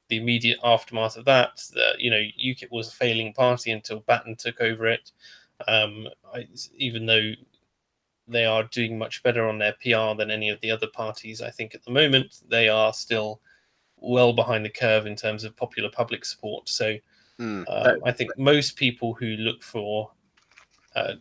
immediate aftermath of that, UKIP was a failing party until Batten took over it. Even though they are doing much better on their PR than any of the other parties, I think at the moment they are still well behind the curve in terms of popular public support. So I think most people who look for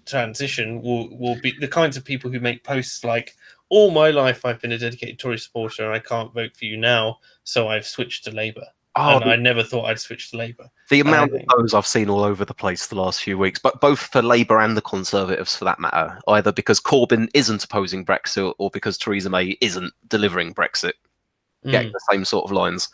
transition will be the kinds of people who make posts like, all my life I've been a dedicated Tory supporter and I can't vote for you now, so I've switched to Labour. And I never thought I'd switch to Labour.
The amount of those I've seen all over the place the last few weeks, but both for Labour and the Conservatives for that matter, either because Corbyn isn't opposing Brexit or because Theresa May isn't delivering Brexit, getting the same sort of lines.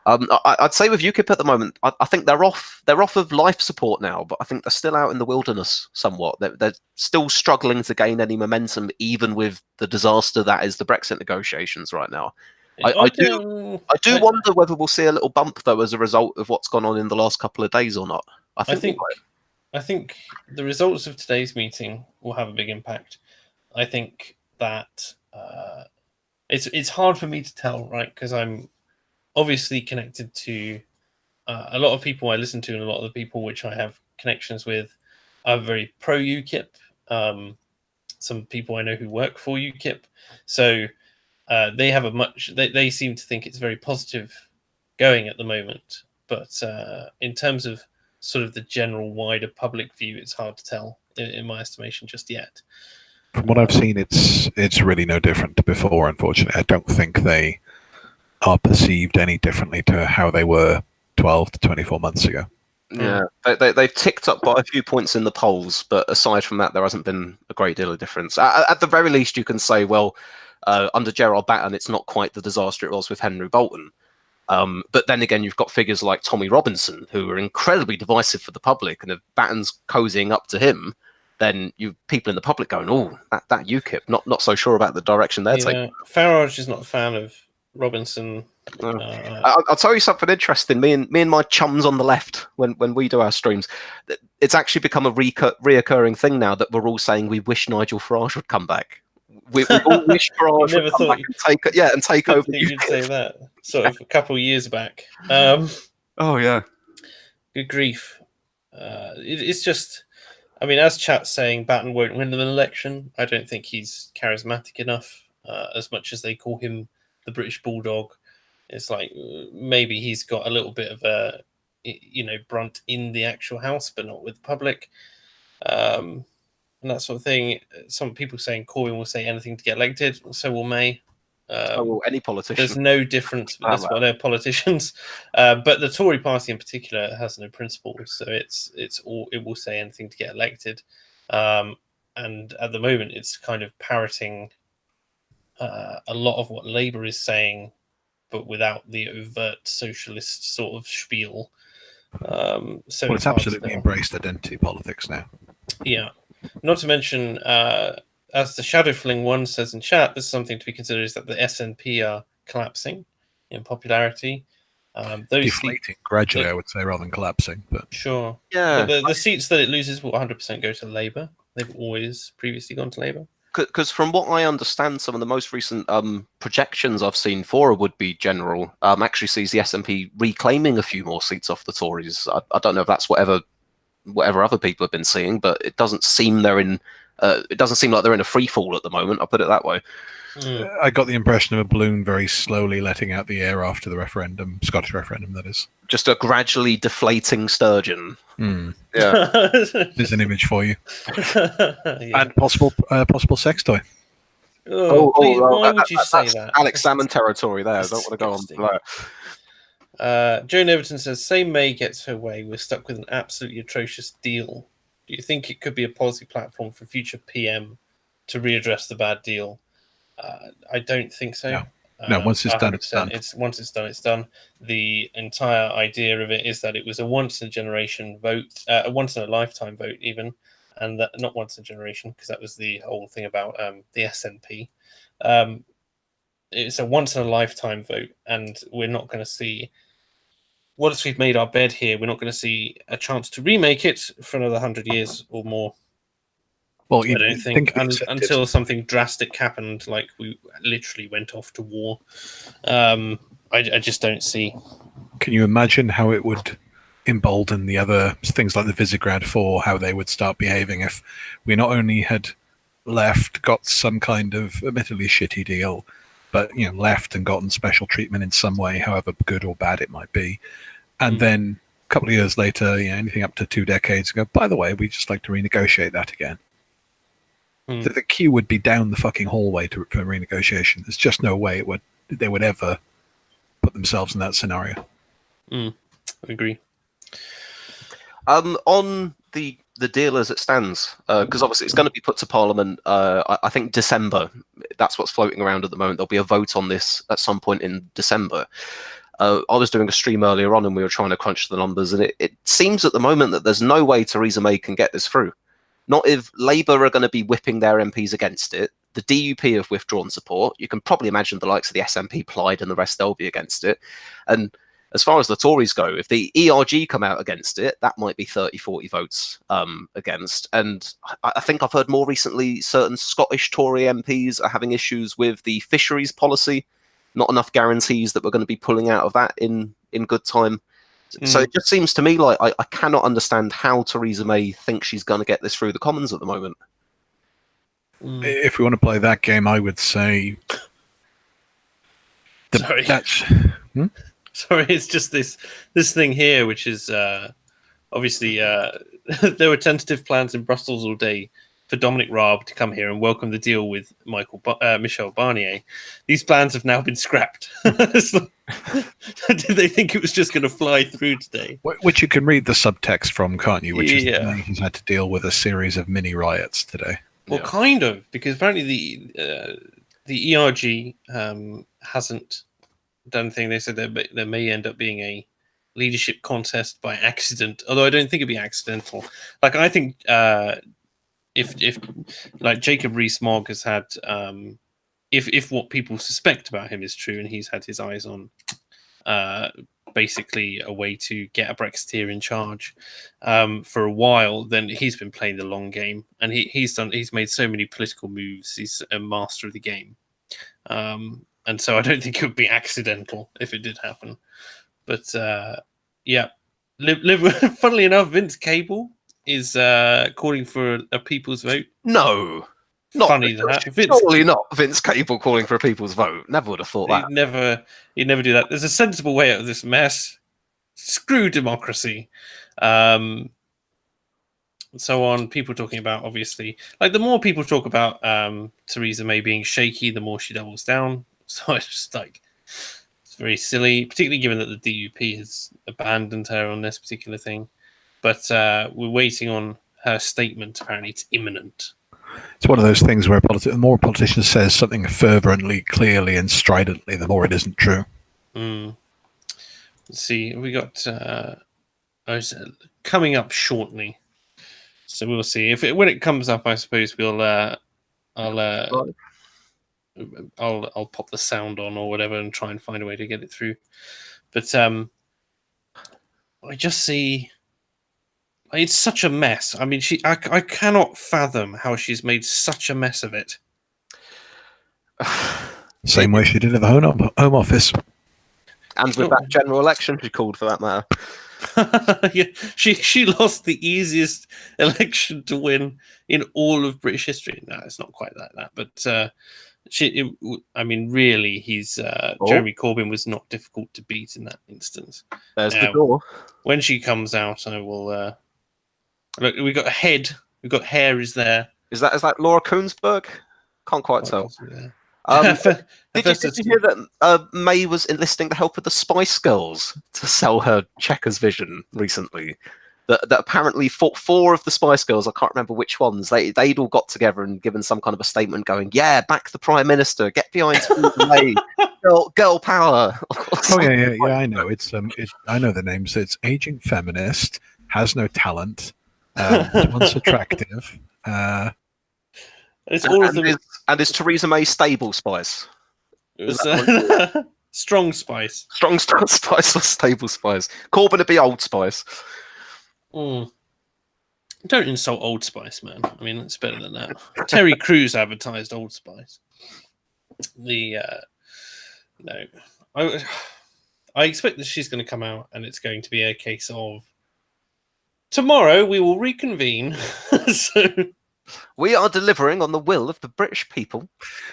I'd say with UKIP at the moment, I think they're off of life support now, but I think they're still out in the wilderness somewhat. They're still struggling to gain any momentum, even with the disaster that is the Brexit negotiations right now. I do wonder whether we'll see a little bump though as a result of what's gone on in the last couple of days or not. I
think the results of today's meeting will have a big impact. I think that it's hard for me to tell, right? Because I'm obviously connected to a lot of people I listen to, and a lot of the people which I have connections with are very pro UKIP. Some people I know who work for UKIP, so. They have they seem to think it's very positive going at the moment, but in terms of sort of the general wider public view, it's hard to tell in my estimation just yet.
From what I've seen, it's really no different to before, unfortunately. I don't think they are perceived any differently to how they were 12 to 24 months ago.
Yeah, they've ticked up by a few points in the polls, but aside from that, there hasn't been a great deal of difference. At the very least, you can say, well, under Gerald Batten, it's not quite the disaster it was with Henry Bolton. But then again, you've got figures like Tommy Robinson, who are incredibly divisive for the public, and if Batten's cozying up to him, then you people in the public going, oh, that UKIP, not so sure about the direction they're taking.
Farage is not a fan of Robinson.
I'll tell you something interesting. Me and my chums on the left, when we do our streams, it's actually become a reoccurring thing now that we're all saying we wish Nigel Farage would come back. We all wish Farage would come back and take over.
You'd say that sort of a couple of years back.
Oh yeah,
good grief! It's just I mean, as chat's saying, Batten won't win an election. I don't think he's charismatic enough. As much as they call him the British Bulldog, it's like maybe he's got a little bit of a, brunt in the actual house, but not with the public, and that sort of thing. Some people saying Corbyn will say anything to get elected. So will May.
Well, any politician.
There's no difference, but that's why they're politicians. But the Tory party in particular has no principles, so it will say anything to get elected. And at the moment, it's kind of parroting a lot of what Labour is saying, but without the overt socialist sort of spiel. So
Well, it's absolutely embraced identity politics now.
Yeah, not to mention, as the Shadow Fling one says in chat, there's something to be considered is that the SNP are collapsing in popularity.
Deflating gradually, I would say, rather than collapsing. But
sure,
yeah,
but the seats that it loses will 100% go to Labour. They've always previously gone to Labour.
Because from what I understand, some of the most recent projections I've seen for a would-be general actually sees the SNP reclaiming a few more seats off the Tories. I don't know if that's whatever other people have been seeing, but it doesn't seem they're in. It doesn't seem like they're in a free fall at the moment. I'll put it that way.
I got the impression of a balloon very slowly letting out the air after the referendum, Scottish referendum, that is.
Just a gradually deflating sturgeon.
Yeah, there's an image for you, and possible sex toy.
Please, why would you say that?
Alex Salmon territory there. I don't want to go on below.
Joan Everton says, say May gets her way, we're stuck with an absolutely atrocious deal. Do you think it could be a policy platform for future PM to readdress the bad deal? I don't think so.
No, once it's done, it's done.
Once it's done, it's done. The entire idea of it is that it was a once-in-a-generation vote, a once-in-a-lifetime vote even, and that not once in a generation, because that was the whole thing about the SNP. It's a once-in-a-lifetime vote, and we're not going to see... Once we've made our bed here, we're not going to see a chance to remake it for another 100 years or more.
Well,
I don't think until something drastic happened, like we literally went off to war. I just don't see.
Can you imagine how it would embolden the other things like the Visegrad 4, how they would start behaving if we not only had got some kind of admittedly shitty deal, but left and gotten special treatment in some way, however good or bad it might be, and then a couple of years later, anything up to 2 decades ago, by the way, we'd just like to renegotiate that again. So the queue would be down the fucking hallway for renegotiation. There's just no way they would ever put themselves in that scenario.
I agree.
On the deal as it stands, because obviously it's going to be put to Parliament, I think December. That's what's floating around at the moment. There'll be a vote on this at some point in December. I was doing a stream earlier on and we were trying to crunch the numbers, and it seems at the moment that there's no way Theresa May can get this through. Not if Labour are going to be whipping their MPs against it. The DUP have withdrawn support. You can probably imagine the likes of the SNP, Plaid, and the rest, they'll be against it. And as far as the Tories go, if the ERG come out against it, that might be 30, 40 votes against. And I think I've heard more recently certain Scottish Tory MPs are having issues with the fisheries policy. Not enough guarantees that we're going to be pulling out of that in good time. So it just seems to me like I cannot understand how Theresa May thinks she's going to get this through the Commons at the moment.
If we want to play that game, I would say...
Sorry, it's just this thing here, which is obviously there were tentative plans in Brussels all day for Dominic Raab to come here and welcome the deal with Michel Barnier. These plans have now been scrapped. Did they think it was just going to fly through today?
Which you can read the subtext from, can't you? Which is he's had to deal with a series of mini riots today.
Well, kind of, because apparently the ERG hasn't done anything. They said there may end up being a leadership contest by accident, although I don't think it'd be accidental. Like, I think if like Jacob Rees-Mogg has had if what people suspect about him is true and he's had his eyes on basically a way to get a Brexiteer in charge for a while, then he's been playing the long game, and he's made so many political moves. He's a master of the game, and so I don't think it would be accidental if it did happen. But funnily enough, Vince Cable is calling for a people's vote.
No, not
Funny that.
surely not Vince Cable calling for a people's vote. Never would have thought that.
He'd never do that. There's a sensible way out of this mess. Screw democracy. So on, people talking about, obviously, like the more people talk about Theresa May being shaky, the more she doubles down. So it's just like, it's very silly, particularly given that the DUP has abandoned her on this particular thing. But we're waiting on her statement. Apparently, it's imminent.
It's one of those things where the more a politician says something fervently, clearly, and stridently, the more it isn't true.
Let's see. We got coming up shortly. So we'll see when it comes up. I suppose I'll pop the sound on or whatever and try and find a way to get it through. But I just see it's such a mess. I mean, I cannot fathom how she's made such a mess of it.
Same way she did at the Home Office.
And with that general election she called, for that matter.
Yeah, she lost the easiest election to win in all of British history. No, it's not quite like that, but really, Jeremy Corbyn was not difficult to beat in that instance.
There's the door.
When she comes out, I will. Look, we got a head. We've got hair. Is there?
Is that Laura Koonsberg? Can't quite tell. Did you hear that May was enlisting the help of the Spice Girls to sell her Chequers vision recently? That apparently four of the Spice Girls, I can't remember which ones, they'd all got together and given some kind of a statement going, yeah, back the Prime Minister, get behind May, girl power.
Oh yeah, I know. I know the names. It's aging feminist, has no talent, once attractive.
It's all of them.
And is Theresa May stable Spice?
It was Strong Spice.
Strong Spice or stable Spice? Corbyn would be Old Spice.
Don't insult Old Spice, man. I mean, it's better than that. Terry Crews advertised Old Spice. No, I expect that she's going to come out and it's going to be a case of tomorrow we will reconvene. So
we are delivering on the will of the British people.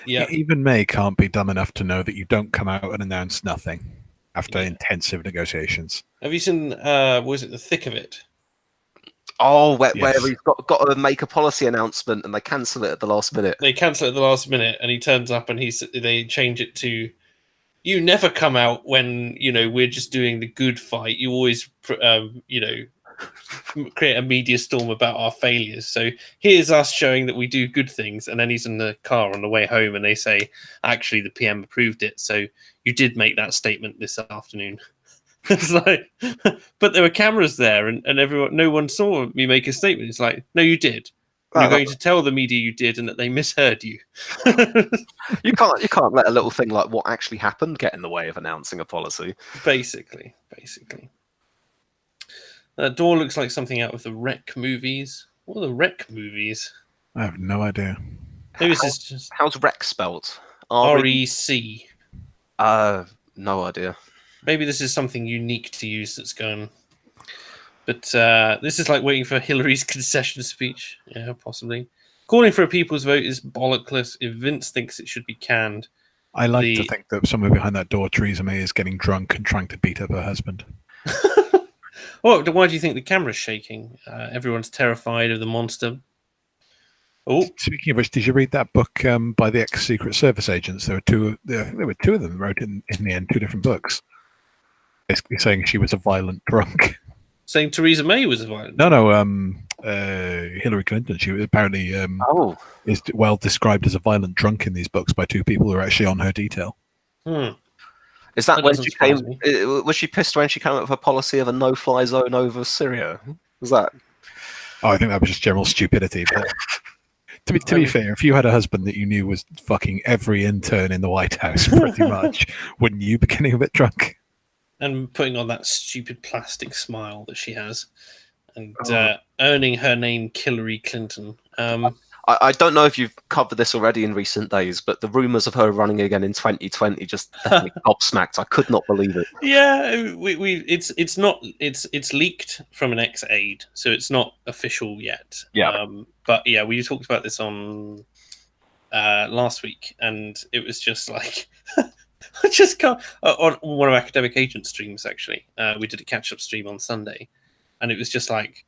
Yeah, even May can't be dumb enough to know that you don't come out and announce nothing after intensive negotiations.
Have you seen? Was it The Thick of It?
Oh, where he's got to make a policy announcement and they cancel it at the last minute.
They cancel it at the last minute, and he turns up and they change it to, "You never come out when we're just doing the good fight. You always create a media storm about our failures. So here's us showing that we do good things." And then he's in the car on the way home, and they say, "Actually, the PM approved it. So you did make that statement this afternoon." It's like, but there were cameras there, and no one saw me make a statement. It's like, no, you did. You're going to tell the media you did, and that they misheard you.
You can't let a little thing like what actually happened get in the way of announcing a policy.
Basically. That door looks like something out of the Wreck movies. What are the Wreck movies?
I have no idea.
Maybe this is just...
How's Wreck spelled?
R-E-C.
No idea.
Maybe this is something unique to use that's going... But this is like waiting for Hillary's concession speech. Yeah, possibly. Calling for a people's vote is bollockless. If Vince thinks it should be canned...
I like to think that somewhere behind that door, Theresa May is getting drunk and trying to beat up her husband.
Why do you think the camera's shaking? Everyone's terrified of the monster. Oh,
speaking of which, did you read that book by the ex-Secret Service agents? There were two of them wrote in the end 2 different books, basically saying she was a violent drunk.
Saying Theresa May was a violent?
No. Hillary Clinton. She was apparently is well described as a violent drunk in these books by 2 people who are actually on her detail.
Is that when she came? Was she pissed when she came up with a policy of a no-fly zone over Syria? Was that?
Oh, I think that was just general stupidity. But to be fair, if you had a husband that you knew was fucking every intern in the White House, pretty much, wouldn't you be getting a bit drunk?
And putting on that stupid plastic smile that she has, and earning her name Hillary Clinton.
I don't know if you've covered this already in recent days, but the rumours of her running again in 2020 just left me gobsmacked. I could not believe it.
Yeah, it's leaked from an ex-aide, so it's not official yet.
Yeah.
But yeah, we talked about this on last week, and it was just like I just can't. On one of Academic Agent streams, actually, we did a catch-up stream on Sunday, and it was just like,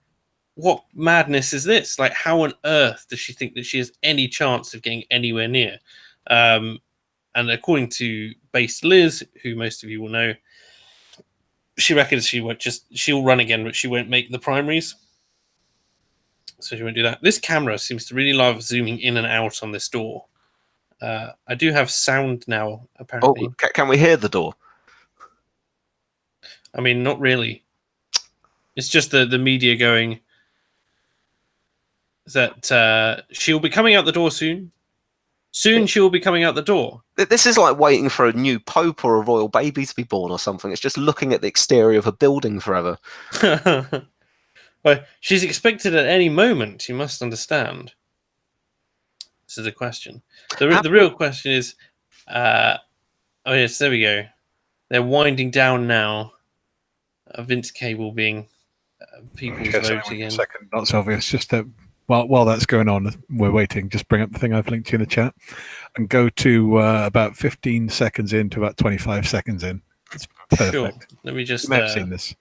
what madness is this? Like, how on earth does she think that she has any chance of getting anywhere near? And according to Based Liz, who most of you will know, she reckons she'll run again, but she won't make the primaries. So she won't do that. This camera seems to really love zooming in and out on this door. I do have sound now, apparently.
Oh, can we hear the door?
I mean, not really. It's just the media going that she'll be coming out the door soon. Soon she will be coming out the door.
This is like waiting for a new pope or a royal baby to be born or something. It's just looking at the exterior of a building forever.
Well, she's expected at any moment, you must understand. This is a question. The real question is, oh yes, there we go. They're winding down now. Vince Cable being people's vote again.
Second, not so obvious. Just that while that's going on, we're waiting. Just bring up the thing I've linked to you in the chat, and go to about 15 seconds in to about 25 seconds in. It's perfect.
Sure. Let me just
You may have seen this.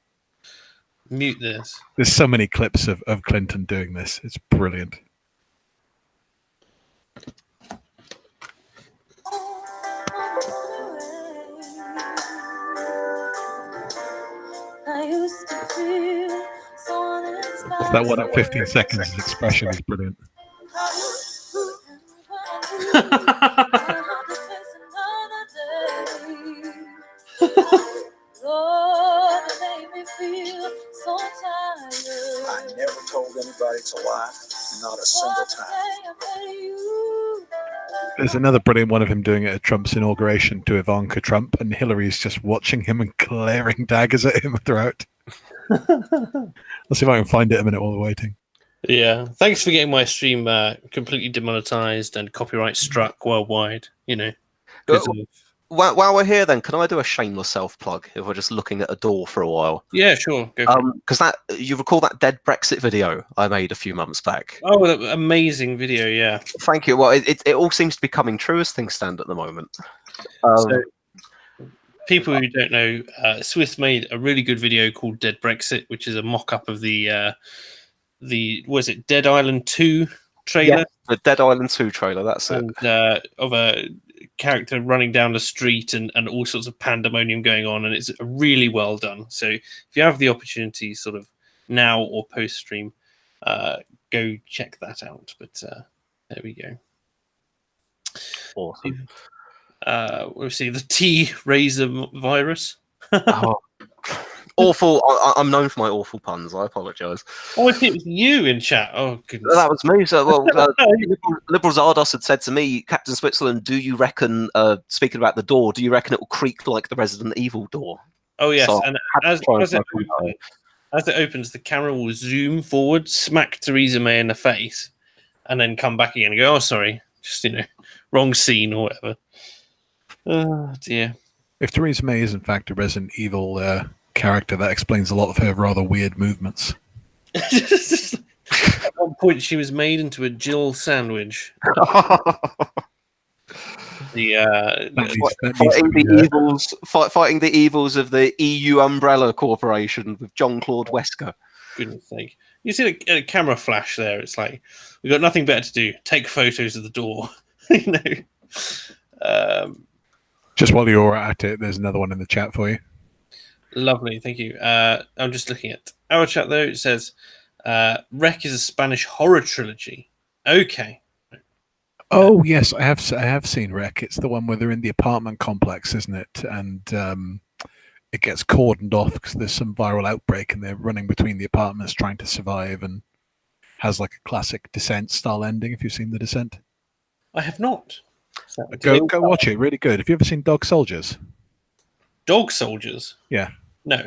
Mute this.
There's so many clips of Clinton doing this. It's brilliant.
I used to feel so uninspired.
That one at 15 seconds, his expression is brilliant.
Lord, it made me feel so tired.
I never told anybody to lie, not a single time.
There's another brilliant one of him doing it at Trump's inauguration to Ivanka Trump, and Hillary's just watching him and glaring daggers at him throughout. Let's see if I can find it a minute while we're waiting.
Yeah, thanks for getting my stream completely demonetized and copyright struck worldwide. You know.
While we're here, then, can I do a shameless self-plug if we're just looking at a door for a while?
Yeah, sure. Go for it.
Because you recall that Dead Brexit video I made a few months back?
Oh, that amazing video, yeah.
Thank you. Well, it all seems to be coming true as things stand at the moment.
So, people who don't know, Swiss made a really good video called Dead Brexit, which is a mock-up of the was it Dead Island 2 trailer?
Yeah, the Dead Island 2 trailer, that's it.
And, of a character running down the street and all sorts of pandemonium going on, and it's really well done. So if you have the opportunity sort of now or post stream, go check that out. But there we go.
Awesome.
We'll see the T-Razor virus.
Oh, awful. I'm known for my awful puns. I apologise.
Oh, I think it was you in chat. Oh, goodness.
That was me. So, well, Liberal Zardos had said to me, Captain Switzerland, do you reckon, speaking about the door, do you reckon it will creak like the Resident Evil door?
Oh, yes.
So
and as it opens, the camera will zoom forward, smack Theresa May in the face, and then come back again and go, oh, sorry, just, wrong scene or whatever. Oh, dear.
If Theresa May is, in fact, a Resident Evil character, that explains a lot of her rather weird movements.
At one point, she was made into a Jill sandwich.
Fighting the evils of the EU Umbrella Corporation with Jean-Claude Wesker.
Goodness sake. You see a camera flash there. It's like, we've got nothing better to do. Take photos of the door.
Just while you're at it, there's another one in the chat for you.
Lovely, thank you. I'm just looking at our chat, though. It says, Rec is a Spanish horror trilogy. Okay.
Oh yes, I have seen Rec. It's the one where they're in the apartment complex, isn't it? And it gets cordoned off because there's some viral outbreak, and they're running between the apartments trying to survive, and has like a classic Descent style ending. If you've seen The Descent,
I have not.
Go watch it. Really good. Have you ever seen Dog Soldiers?
Dog Soldiers?
Yeah.
No.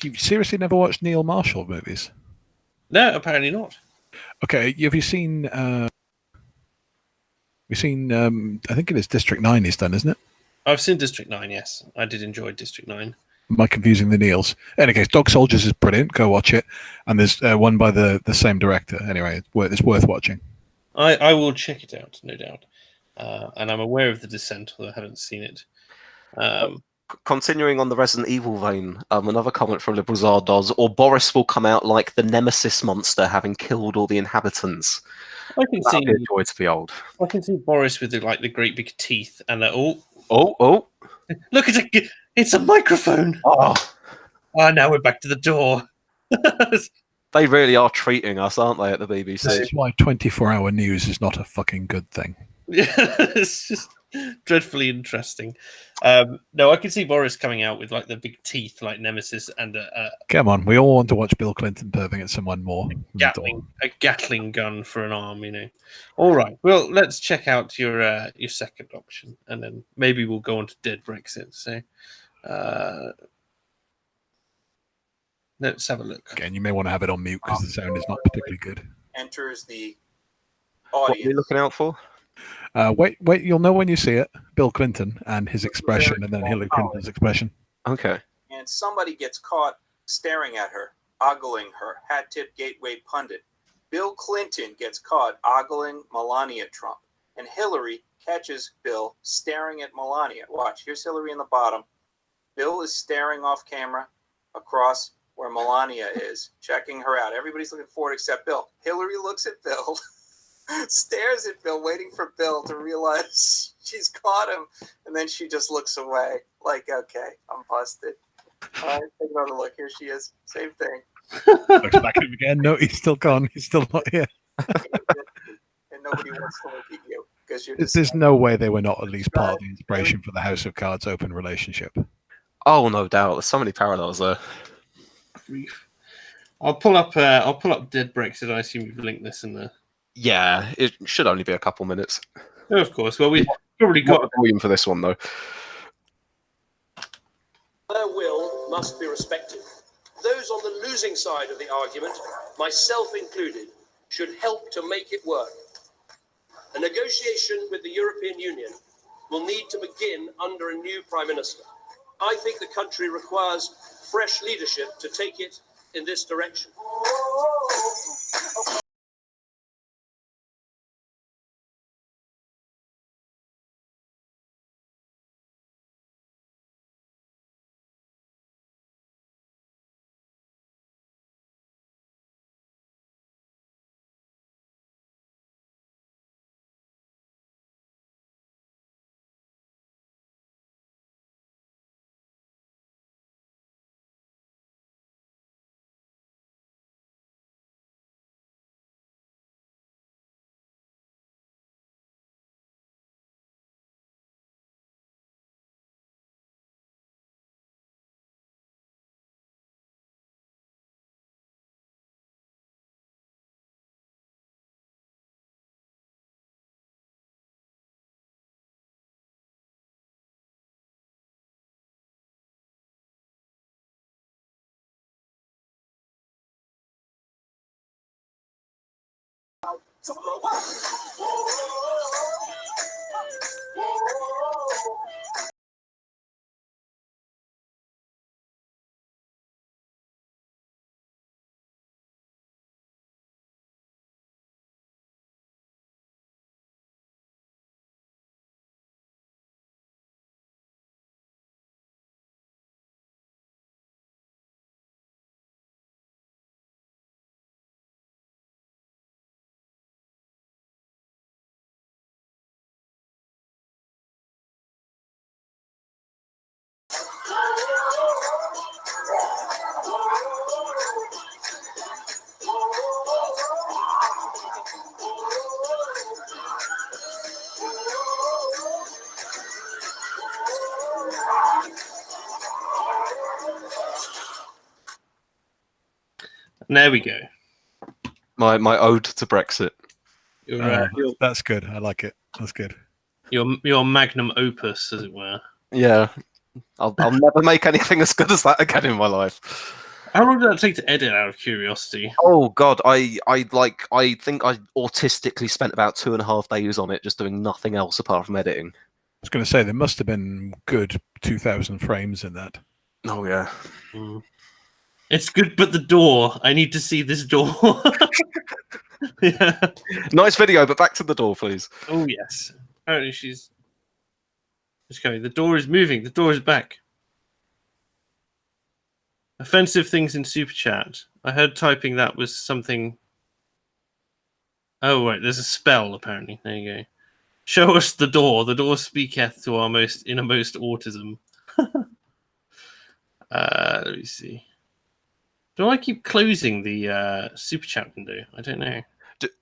You've seriously never watched Neil Marshall movies?
No, apparently not.
Okay, have you seen? We've seen. I think it is District 9 he's done, isn't it?
I've seen District 9. Yes, I did enjoy District 9.
Am I confusing the Neils? In any case, Dog Soldiers is brilliant. Go watch it. And there's one by the same director. Anyway, it's worth watching.
I will check it out, no doubt. And I'm aware of The Descent, although I haven't seen it.
Continuing on the Resident Evil vein, another comment from Liberals are does, or Boris will come out like the Nemesis monster, having killed all the inhabitants.
I can
That'd
see.
be a joy to be old.
I can see Boris with the great big teeth and
Oh!
look at it! It's a microphone.
Oh,
Now we're back to the door.
they really are treating us, aren't they, at the BBC?
This is why 24-hour news is not a fucking good thing.
Yeah, it's just dreadfully interesting. No, I can see Boris coming out with like the big teeth, like Nemesis, and
Come on, we all want to watch Bill Clinton perving at someone more.
a Gatling gun for an arm, you know. All right, well, let's check out your second option, and then maybe we'll go on to Dead Brexit. So, let's have a look.
Again, you may want to have it on mute because the sound is not particularly good.
Enters the
What are
audience.
you looking out for?
Wait, you'll know when you see it. Bill Clinton and his expression, and then Hillary Clinton's expression.
Okay.
And somebody gets caught staring at her, ogling her, hat tip gateway pundit. Bill Clinton gets caught ogling Melania Trump, and Hillary catches Bill staring at Melania. Watch, here's Hillary in the bottom. Bill is staring off camera across where Melania is, checking her out. Everybody's looking forward except Bill. Hillary looks at Bill, stares at Bill, waiting for Bill to realize she's caught him, and then she just looks away, like, okay, I'm busted. All right, take another look. Here she is. Same thing.
Looks back at him again. No, he's still gone. He's still not here.
And nobody wants to look at you because you're just.
There's no way they were not at least part of the inspiration for the House of Cards open relationship.
Oh, no doubt. There's so many parallels there.
I'll pull up Dead Brexit. I assume you've linked this in there.
Yeah, it should only be a couple minutes.
Oh, of course. Well, we've probably
Got
got.
the volume for this one, though.
Their will must be respected. Those on the losing side of the argument, myself included, should help to make it work. A negotiation with the European Union will need to begin under a new Prime Minister. I think the country requires fresh leadership to take it in this direction.
And there we go.
My ode to Brexit.
That's good. I like it. That's good.
Your magnum opus, as it were.
Yeah. I'll never make anything as good as that again in my life.
How long did that take to edit? Out of curiosity.
Oh God, I think I autistically spent about 2.5 days on it, just doing nothing else apart from editing.
I was going to say there must have been good 2,000 frames in that.
Oh yeah.
It's good, but the door. I need to see this door. Yeah.
Nice video, but back to the door, please.
Oh yes. Apparently she's going. The door is moving. The door is back. Offensive things in super chat. I heard typing that was something. Oh right, there's a spell apparently. There you go. Show us the door. The door speaketh to our most innermost autism. Let me see. Do I keep closing the super chat window? I don't know.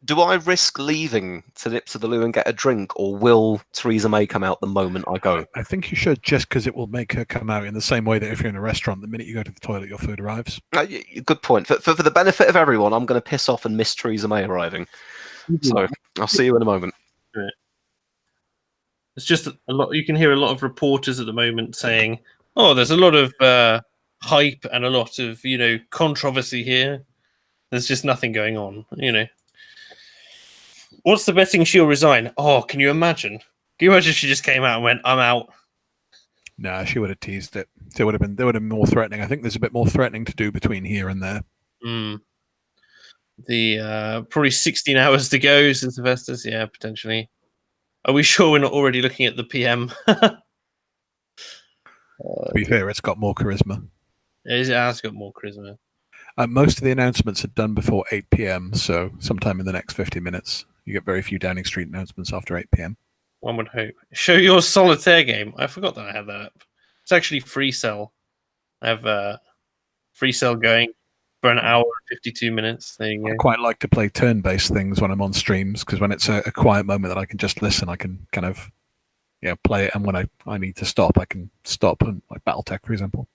Do I risk leaving to nip to the loo and get a drink, or will Theresa May come out the moment I go?
I think you should, just because it will make her come out in the same way that if you're in a restaurant, the minute you go to the toilet, your food arrives.
Good point. For the benefit of everyone, I'm going to piss off and miss Theresa May arriving. So I'll see you in a moment.
It's just a lot. You can hear a lot of reporters at the moment saying, "Oh, there's a lot of hype and a lot of controversy here." There's just nothing going on. What's the betting she'll resign? Oh, can you imagine? Can you imagine if she just came out and went, "I'm out"?
Nah, she would have teased it. They would have been more threatening. I think there's a bit more threatening to do between here and there.
The probably 16 hours to go since Sylvester's. Yeah, potentially. Are we sure we're not already looking at the PM?
To be fair, it's got more charisma.
It has got more charisma.
Most of the announcements are done before 8 p.m., so sometime in the next 50 minutes. You get very few Downing Street announcements after 8 p.m.
One would hope. Show your solitaire game. I forgot that I had that up. It's actually free cell. I have free cell going for an hour and 52 minutes. There you go.
I quite like to play turn-based things when I'm on streams, because when it's a quiet moment that I can just listen, I can kind of play it, and when I need to stop, I can stop, and like Battletech, for example.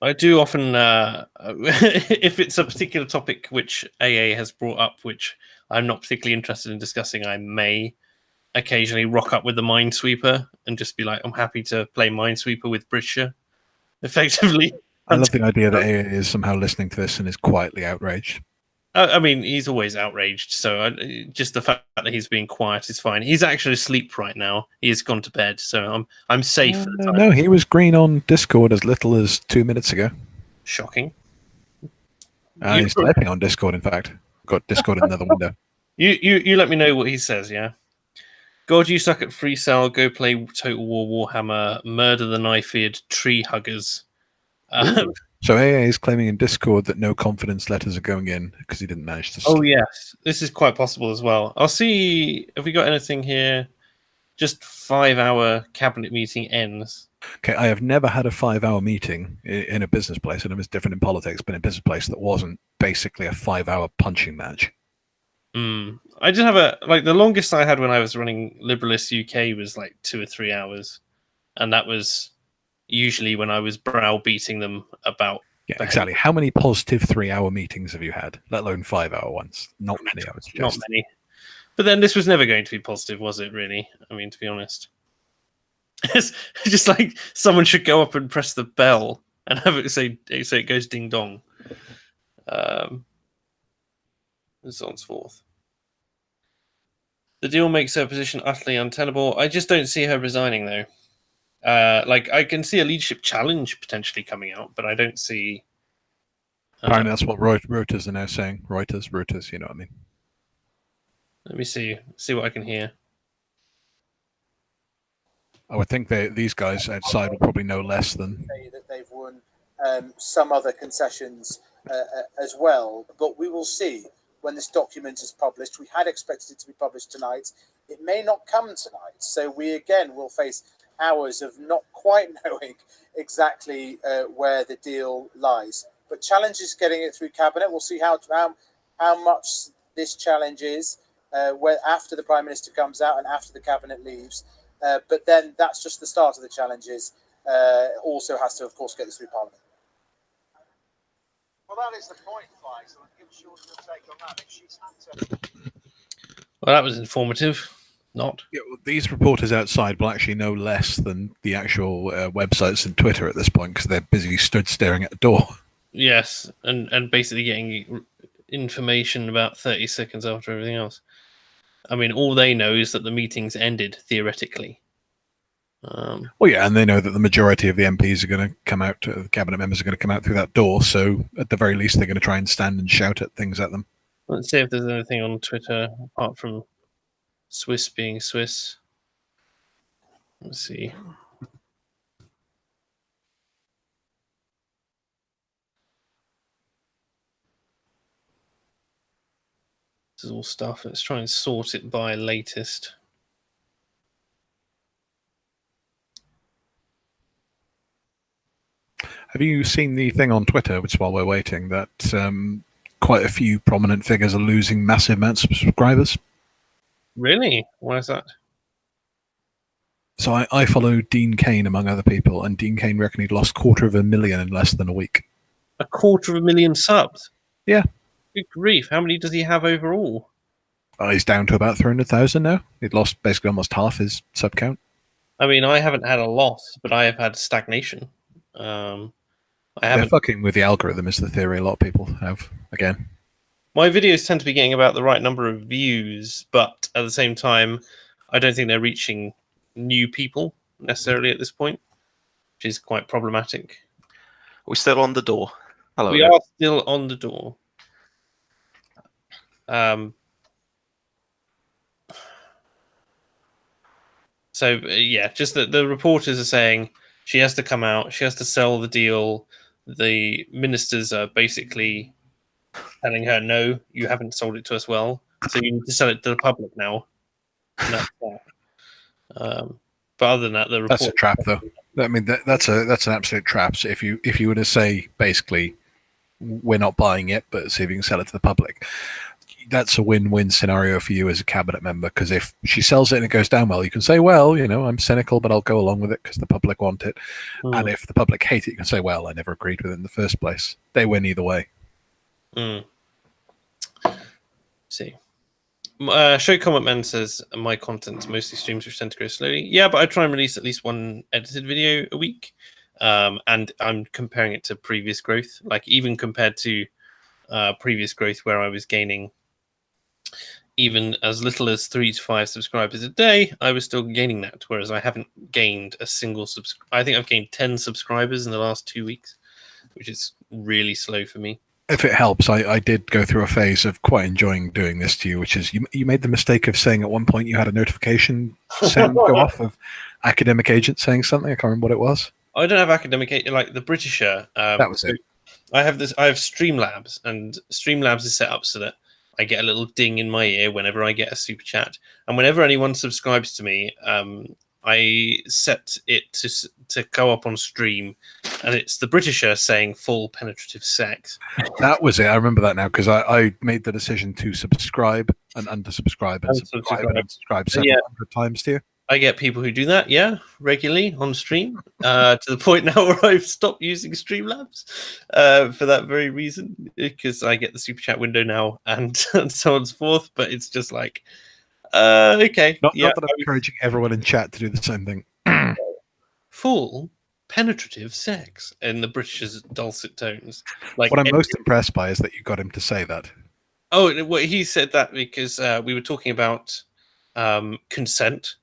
I do often, if it's a particular topic which AA has brought up, which I'm not particularly interested in discussing, I may occasionally rock up with the Minesweeper and just be like, I'm happy to play Minesweeper with Brisha, effectively.
I love the idea that AA is somehow listening to this and is quietly outraged.
I mean, he's always outraged, so just the fact that he's being quiet is fine. He's actually asleep right now. He has gone to bed, so I'm safe for the time.
No, he was green on Discord as little as 2 minutes ago.
Shocking.
He's typing on Discord, in fact. Got Discord in another window.
You let me know what he says, yeah? God, you suck at free cell. Go play Total War Warhammer. Murder the knife-eared tree huggers.
So AA is claiming in Discord that no confidence letters are going in because he didn't manage to.
Oh yes, this is quite possible as well. I'll see if we got anything here. Just 5-hour cabinet meeting ends.
Okay, I have never had a 5-hour meeting in a business place. I know it's different in politics, but in a business place that wasn't basically a 5-hour punching match.
I did have the longest I had when I was running Liberalist UK was like 2 or 3 hours, and that was usually when I was browbeating them about.
Yeah, exactly. How many positive 3-hour meetings have you had, let alone 5-hour ones? Not many, I would suggest.
Not many. But then this was never going to be positive, was it, really? I mean, to be honest. It's just like someone should go up and press the bell and have it say it goes ding dong. And so on and so forth. The deal makes her position utterly untenable. I just don't see her resigning, though. I can see a leadership challenge potentially coming out, but I don't see.
Apparently, that's what Reuters are now saying. Reuters, you know what I mean.
Let me see what I can hear.
I would think these guys outside will probably know less than.
That they've won some other concessions as well, but we will see when this document is published. We had expected it to be published tonight. It may not come tonight, so we again will face hours of not quite knowing exactly where the deal lies. But challenge is getting it through cabinet. We'll see how much this challenge is after the Prime Minister comes out and after the cabinet leaves. But then that's just the start of the challenges. Also has to, of course, get this through Parliament.
Well, that is the point, Faisal. I'm give your take on that. If she's had to...
Well, that was informative. Not.
Yeah, well, these reporters outside will actually know less than the actual websites and Twitter at this point because they're busy stood staring at the door.
Yes, and basically getting information about 30 seconds after everything else. I mean, all they know is that the meeting's ended, theoretically.
Well, yeah, and they know that the majority of the MPs are going to come out, the cabinet members are going to come out through that door, so at the very least they're going to try and stand and shout at things at them.
Let's see if there's anything on Twitter apart from Swiss being Swiss. Let's see. This is all stuff. Let's try and sort it by latest.
Have you seen the thing on Twitter, which while we're waiting, that quite a few prominent figures are losing massive amounts of subscribers?
Really? Why is that?
So I follow Dean Cain, among other people, and Dean Cain reckoned he'd lost 250,000 in less than a week.
250,000 subs?
Yeah.
Good grief. How many does he have overall?
He's down to about 300,000 now. He'd lost basically almost half his sub count.
I mean, I haven't had a loss, but I have had stagnation. I
They're
haven't.
fucking with the algorithm, is the theory a lot of people have, again.
My videos tend to be getting about the right number of views, but at the same time, I don't think they're reaching new people necessarily at this point, which is quite problematic.
We're still on the door. Hello.
We are still on the door. So yeah, just that the reporters are saying she has to come out, she has to sell the deal. The ministers are basically telling her, no, you haven't sold it to us well, so you need to sell it to the public now. And that's that. But other than that, the report...
That's a trap, though. I mean, that's an absolute trap. So if you were to say, basically, we're not buying it, but see if you can sell it to the public, that's a win-win scenario for you as a cabinet member, because if she sells it and it goes down well, you can say, well, you know, I'm cynical, but I'll go along with it because the public want it. And if the public hate it, you can say, well, I never agreed with it in the first place. They win either way.
See. Show Comment Man says, my content's mostly streams which tend to grow slowly. Yeah, but I try and release at least one edited video a week. And I'm comparing it to previous growth, like even compared to previous growth where I was gaining even as little as 3 to 5 subscribers a day, I was still gaining that, whereas I haven't gained a single I think I've gained 10 subscribers in the last 2 weeks, which is really slow for me.
If it helps, I did go through a phase of quite enjoying doing this to you, which is you made the mistake of saying at one point you had a notification sound go off of academic agent saying something. I can't remember what it was.
I don't have academic, like the Britisher.
That was it.
I have Streamlabs, and Streamlabs is set up so that I get a little ding in my ear whenever I get a super chat, and whenever anyone subscribes to me, I set it to go up on stream, and it's the Britisher saying full penetrative sex.
That was it. I remember that now because I made the decision to subscribe and unsubscribe and subscribe and unsubscribe several hundred times to you.
I get people who do that, regularly on stream, to the point now where I've stopped using Streamlabs for that very reason, because I get the super chat window now and so on and so forth. But it's just like, okay.
Not that I'm encouraging everyone in chat to do the same thing.
Full penetrative sex in the British's dulcet tones. Like,
what I'm most impressed by is that you got him to say that.
Oh, well, he said that because we were talking about consent.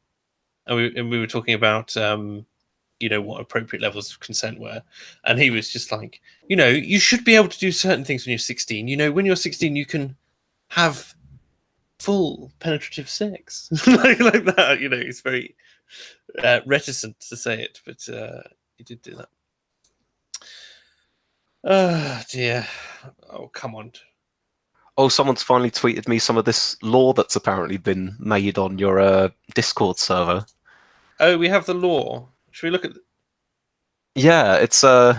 And we were talking about, what appropriate levels of consent were. And he was just like, you should be able to do certain things when you're 16. When you're 16, you can have full penetrative sex. like that. He's very reticent to say it, but he did do that. Oh, dear. Oh, come on.
Oh, someone's finally tweeted me some of this law that's apparently been made on your Discord server.
Oh, we have the law. Should we look at?
Yeah, it's you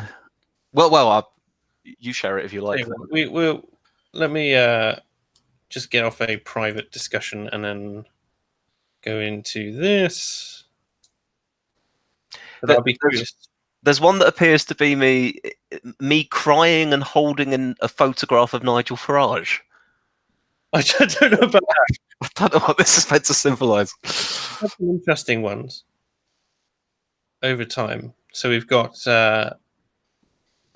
share it if you like.
Let me just get off a private discussion and then go into this. But I'll be curious.
There's one that appears to be me crying and holding in a photograph of Nigel Farage.
I don't know about that.
I don't know what this is meant to symbolise.
That's some interesting ones over time. So we've got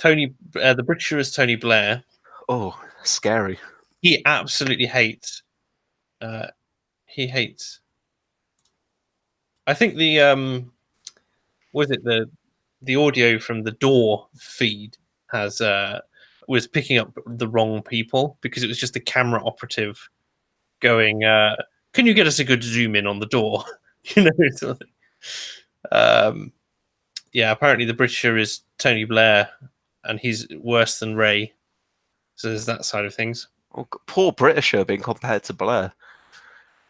the Britisher is Tony Blair.
Oh, scary.
He absolutely hates. He hates. I think the audio from the door feed was picking up the wrong people because it was just a camera operative going, "Can you get us a good zoom in on the door?" Sort of thing. Yeah, apparently the Britisher is Tony Blair, and he's worse than Ray. So there's that side of things.
Oh, poor Britisher being compared to Blair.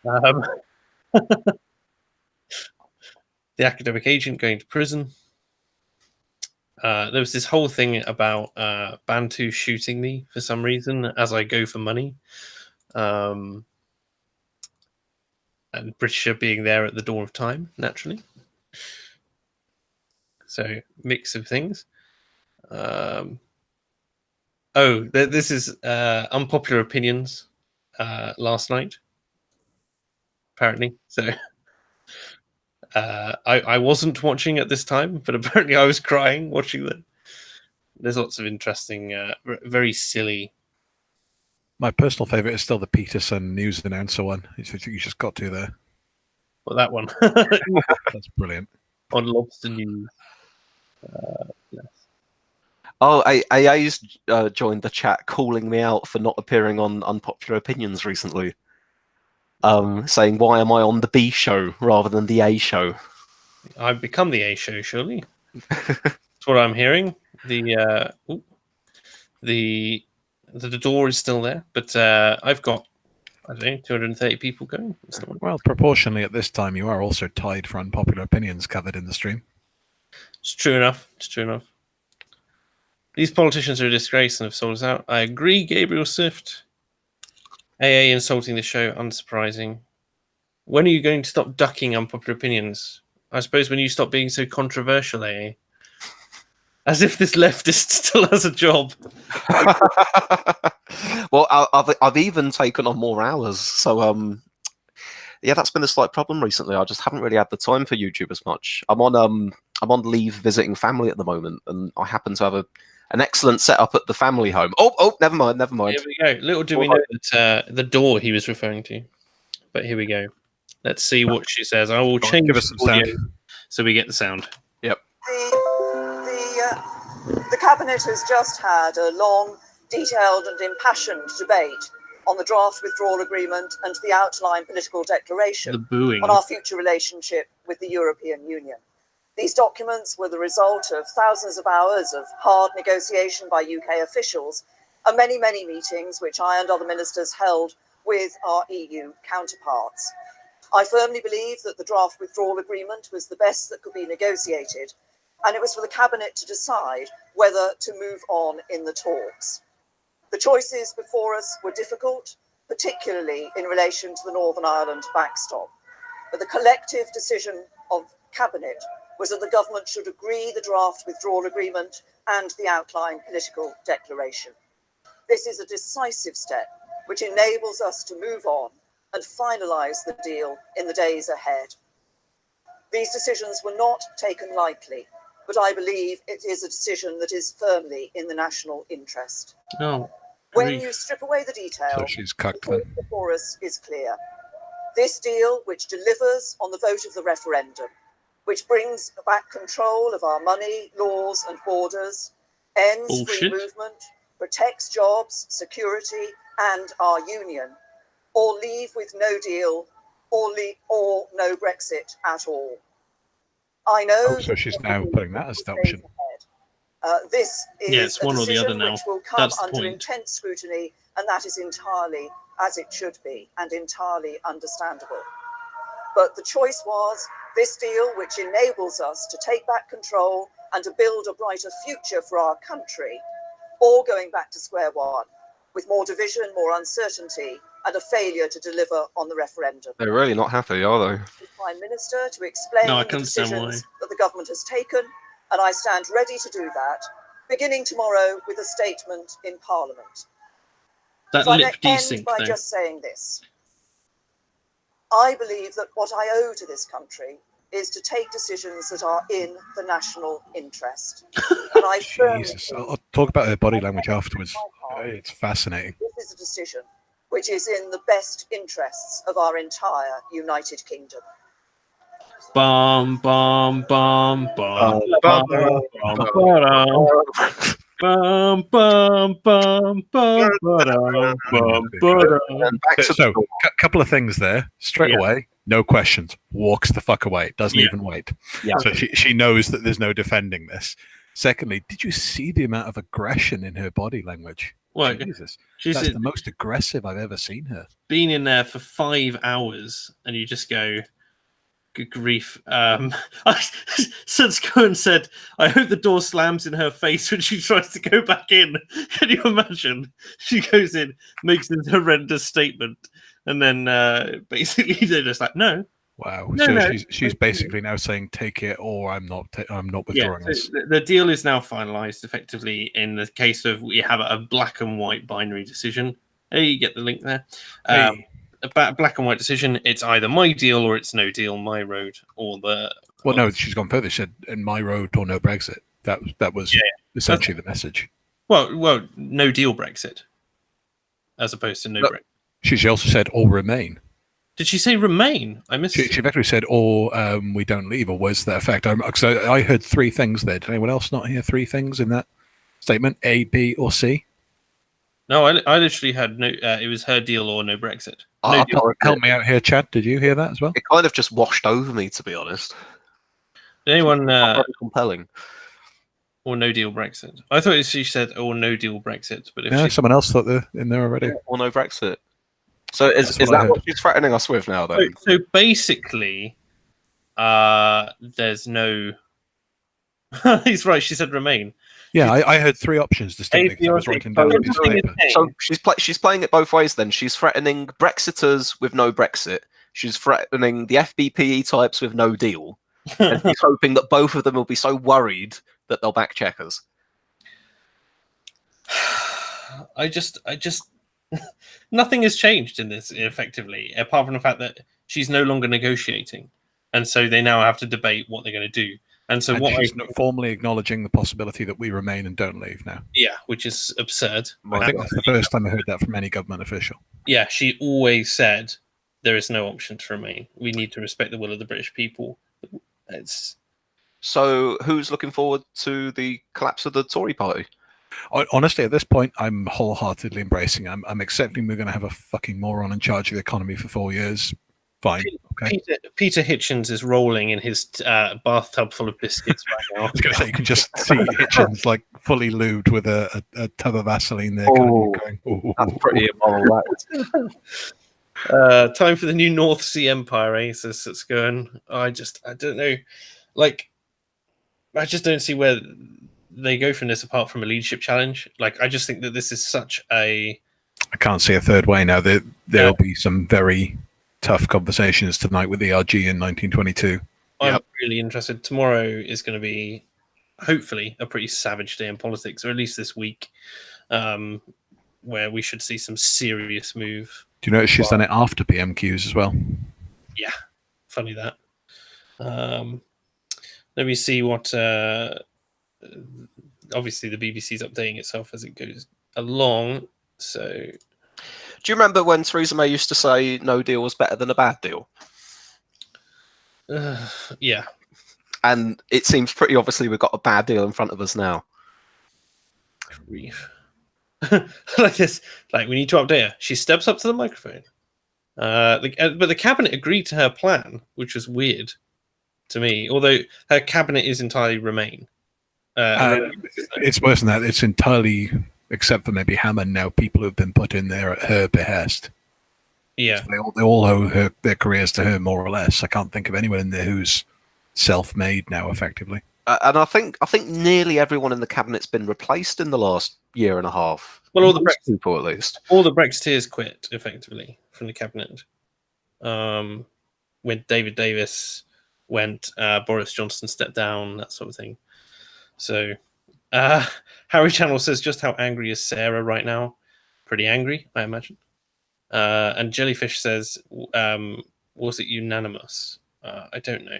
Um, the academic agent going to prison. There was this whole thing about Bantu shooting me for some reason as I go for money. And Britisher being there at the dawn of time, naturally. So, mix of things. This is unpopular opinions last night, apparently. So, I wasn't watching at this time, but apparently I was crying watching them. There's lots of interesting, very silly.
My personal favourite is still the Peterson news announcer one. You just got to there.
Well, that one.
That's brilliant.
On Lobster News. Yes.
Oh, AA's joined the chat calling me out for not appearing on Unpopular Opinions recently. Saying, why am I on the B show rather than the A show?
I've become the A show, surely. That's what I'm hearing. The door is still there, but I've got, I don't know, 230 people going.
Well, proportionally at this time, you are also tied for unpopular opinions covered in the stream.
It's true enough. It's true enough. These politicians are a disgrace and have sold us out. I agree, Gabriel Swift. AA insulting the show, unsurprising. When are you going to stop ducking unpopular opinions? I suppose when you stop being so controversial, AA. As if this leftist still has a job.
Well, I've even taken on more hours, so yeah, that's been a slight problem recently. I just haven't really had the time for YouTube as much. I'm on leave visiting family at the moment, and I happen to have an excellent setup at the family home. Oh, never mind.
Here we go. Little do we know that the door he was referring to. But here we go. Let's see what she says. I will change
give us some
audio
sound.
so we get the sound.
Yep.
The Cabinet has just had a long, detailed and impassioned debate on the draft withdrawal agreement and the outline political declaration
The booing.
on our future relationship with the European Union. These documents were the result of thousands of hours of hard negotiation by UK officials and many, many meetings which I and other ministers held with our EU counterparts. I firmly believe that the draft withdrawal agreement was the best that could be negotiated, and it was for the Cabinet to decide whether to move on in the talks. The choices before us were difficult, particularly in relation to the Northern Ireland backstop. But the collective decision of Cabinet was that the government should agree the draft withdrawal agreement and the outline political declaration. This is a decisive step which enables us to move on and finalise the deal in the days ahead. These decisions were not taken lightly, but I believe it is a decision that is firmly in the national interest.
No.
When you strip away the detail,
So she's cucked
the
then.
choice before us is clear. This deal, which delivers on the vote of the referendum, which brings back control of our money, laws and borders, ends free
Bullshit.
movement, protects jobs, security and our union, or leave with no deal, or no Brexit at all. I know.
Oh, so she's now putting that as the option.
This is
Yeah, it's one
a
or the
decision
other now.
which will come
That's the
under
point.
intense scrutiny, and that is entirely as it should be and entirely understandable. But the choice was this deal, which enables us to take back control and to build a brighter future for our country, or going back to square one, with more division, more uncertainty, and a failure to deliver on the referendum.
They're really not happy, are they?
The Prime Minister to explain
No, I
the
can understand
decisions
why.
that the government has taken, and I stand ready to do that, beginning tomorrow with a statement in Parliament.
That
If I
lip
may end
desync
by
though.
just saying this. I believe that what I owe to this country is to take decisions that are in the national interest. And I firmly
Jesus, I'll talk about her body language afterwards. It's fascinating.
this is a decision which is in the best interests of our entire United Kingdom.
Bum bum bum bum
Bum,
bum bum bum bum bum bum.
And back to the
So,
door.
couple of things there. Straight
Yeah.
away, no questions. Walks the fuck away. Doesn't
Yeah.
even wait.
Yeah.
So she knows that there's no defending this. Secondly, did you see the amount of aggression in her body language?
Well,
Jesus,
she's
that's the most aggressive I've ever seen her.
been in there for 5 hours, and you just go, good grief. Sunsko said, I hope the door slams in her face when she tries to go back in. Can you imagine? She goes in, makes this horrendous statement, and then basically they're just like, no.
Wow.
No,
so
no.
she's basically now saying, "Take it, or I'm not withdrawing this."
So the deal is now finalized effectively in the case of we have a black and white binary decision. Hey, you get the link there.
Hey.
A black and white decision. It's either my deal or it's no deal, my road, or the.
Well, no, she's gone further. She said, "In my road or no Brexit." That was essentially the message.
Well, no deal Brexit, as opposed to no Brexit.
She also said, "Or remain."
Did she say remain? I missed.
She effectively said, "Or we don't leave," or was that effect? So I heard 3 things there. Did anyone else not hear 3 things in that statement? A, B, or C?
No, I literally had no. It was her deal or no Brexit. No deal.
Help me out here, Chad. Did you hear that as well?
It kind of just washed over me, to be honest.
Did anyone
Very compelling.
or no deal Brexit? I thought she said or no deal Brexit, but if
Yeah,
she
someone else thought they're in there already.
Or no Brexit. So is
That's what I
that what
heard.
she's threatening us with now, then?
So basically, there's no. He's right. She said remain.
Yeah, I heard 3 options distinctly. 'Cause I was writing down a piece of paper.
So she's playing it both ways. Then she's threatening Brexiters with no Brexit. She's threatening the FBPE types with no deal, and she's hoping that both of them will be so worried that they'll back checkers.
I just nothing has changed in this effectively, apart from the fact that she's no longer negotiating, and so they now have to debate what they're going to do. And so
She's not formally acknowledging the possibility that we remain and don't leave now.
which is absurd.
I think that's the first time I heard that from any government official.
Yeah, she always said there is no option to remain. We need to respect the will of the British people. It's
So who's looking forward to the collapse of the Tory party?
Honestly, at this point, I'm wholeheartedly embracing. I'm accepting we're going to have a fucking moron in charge of the economy for 4 years. Fine. Okay.
Peter Hitchens is rolling in his bathtub full of biscuits right now.
I was going to say, you can just see Hitchens like fully lubed with a tub of Vaseline there. Kind of going, ooh.
That's pretty immoral. That.
Time for the new North Sea Empire, eh? So it's going. I don't know. Like, I just don't see where they go from this apart from a leadership challenge. Like, I just think that this is such a.
I can't see a third way now. There'll be some very tough conversations tonight with the ERG in 1922.
I'm really interested. Tomorrow is going to be, hopefully, a pretty savage day in politics, or at least this week, where we should see some serious move.
Do you notice she's done it after PMQs as well?
Yeah, funny that. Let me see what. Obviously, the BBC's updating itself as it goes along. So,
Do you remember when Theresa May used to say no deal was better than a bad deal?
yeah.
And it seems pretty obviously we've got a bad deal in front of us now.
Grief. Like this, like we need to update her. She steps up to the microphone. But the cabinet agreed to her plan, which was weird to me. Although her cabinet is entirely Remain.
It's worse than that. It's entirely, except for maybe Hammond now, people who've been put in there at her behest.
Yeah,
So they all owe their careers to her, more or less. I can't think of anyone in there who's self-made now, effectively.
And I think nearly everyone in the cabinet's been replaced in the last year and a half.
Well, all the
Most people at least.
all the Brexiteers quit effectively from the cabinet. When David Davis went, Boris Johnson stepped down, that sort of thing. So, Harry Channel says, just how angry is Sarah right now? Pretty angry, I imagine. And Jellyfish says, was it unanimous? I don't know.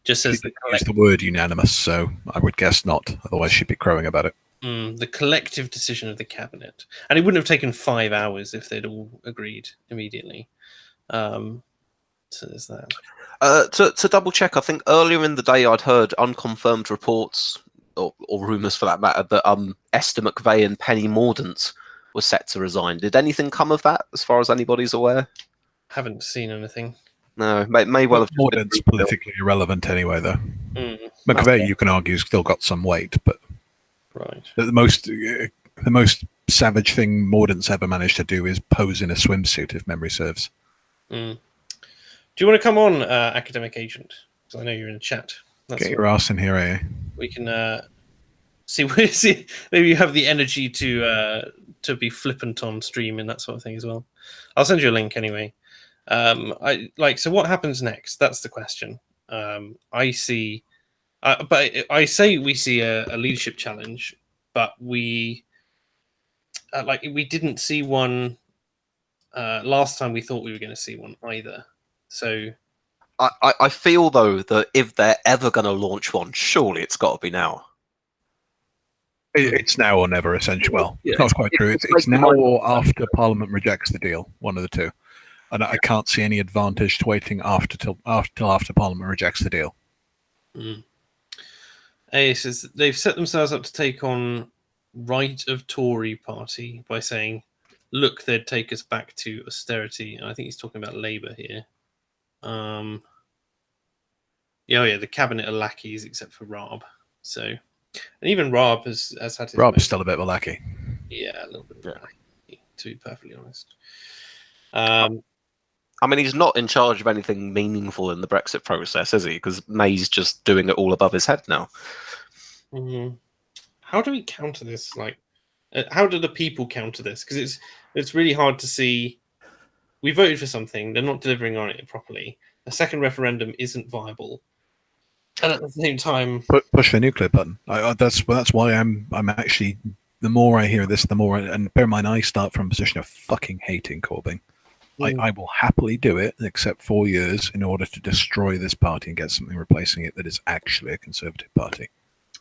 Just
She
says
didn't use the word unanimous, so I would guess not. Otherwise, she'd be crowing about it.
the collective decision of the cabinet, and it wouldn't have taken 5 hours if they'd all agreed immediately. So there's that.
To double check, I think earlier in the day I'd heard unconfirmed reports or rumours for that matter that Esther McVeigh and Penny Mordaunt were set to resign. Did anything come of that, as far as anybody's aware?
Haven't seen anything.
No, may well have.
Mordaunt's politically irrelevant anyway, though.
Mm,
McVeigh, you can argue, still got some weight, but
right.
the most savage thing Mordaunt's ever managed to do is pose in a swimsuit, if memory serves.
Mm. Do you want to come on, academic agent? Because I know you're in the chat.
Get your ass in here, eh?
We can see. Maybe you have the energy to be flippant on stream and that sort of thing as well. I'll send you a link anyway. So what happens next? That's the question. I see, but I say we see a leadership challenge, but we didn't see one last time. We thought we were going to see one either. So
I feel though that if they're ever going to launch one, surely it's got to be now.
It's now or never, essentially. Well,
Yeah,
that's quite true. It's now or after Parliament rejects the deal. One of the two. And I can't see any advantage to waiting till after Parliament rejects the deal.
Mm. A says they've set themselves up to take on right of Tory party by saying, "Look, they'd take us back to austerity." And I think he's talking about Labour here. Yeah, the cabinet are lackeys except for Raab. So, and even Raab has had his.
Raab's still a bit of a lackey.
Yeah, a little bit. Of a lackey, to be perfectly honest.
I mean, he's not in charge of anything meaningful in the Brexit process, is he? Because May's just doing it all above his head now.
Mm-hmm. How do we counter this? How do the people counter this? Because it's really hard to see. We voted for something; they're not delivering on it properly. A second referendum isn't viable, and at the same time,
push the nuclear button. That's why I'm actually. The more I hear this, the more. And bear in mind, I start from a position of fucking hating Corbyn. I will happily do it, except 4 years, in order to destroy this party and get something replacing it that is actually a Conservative party.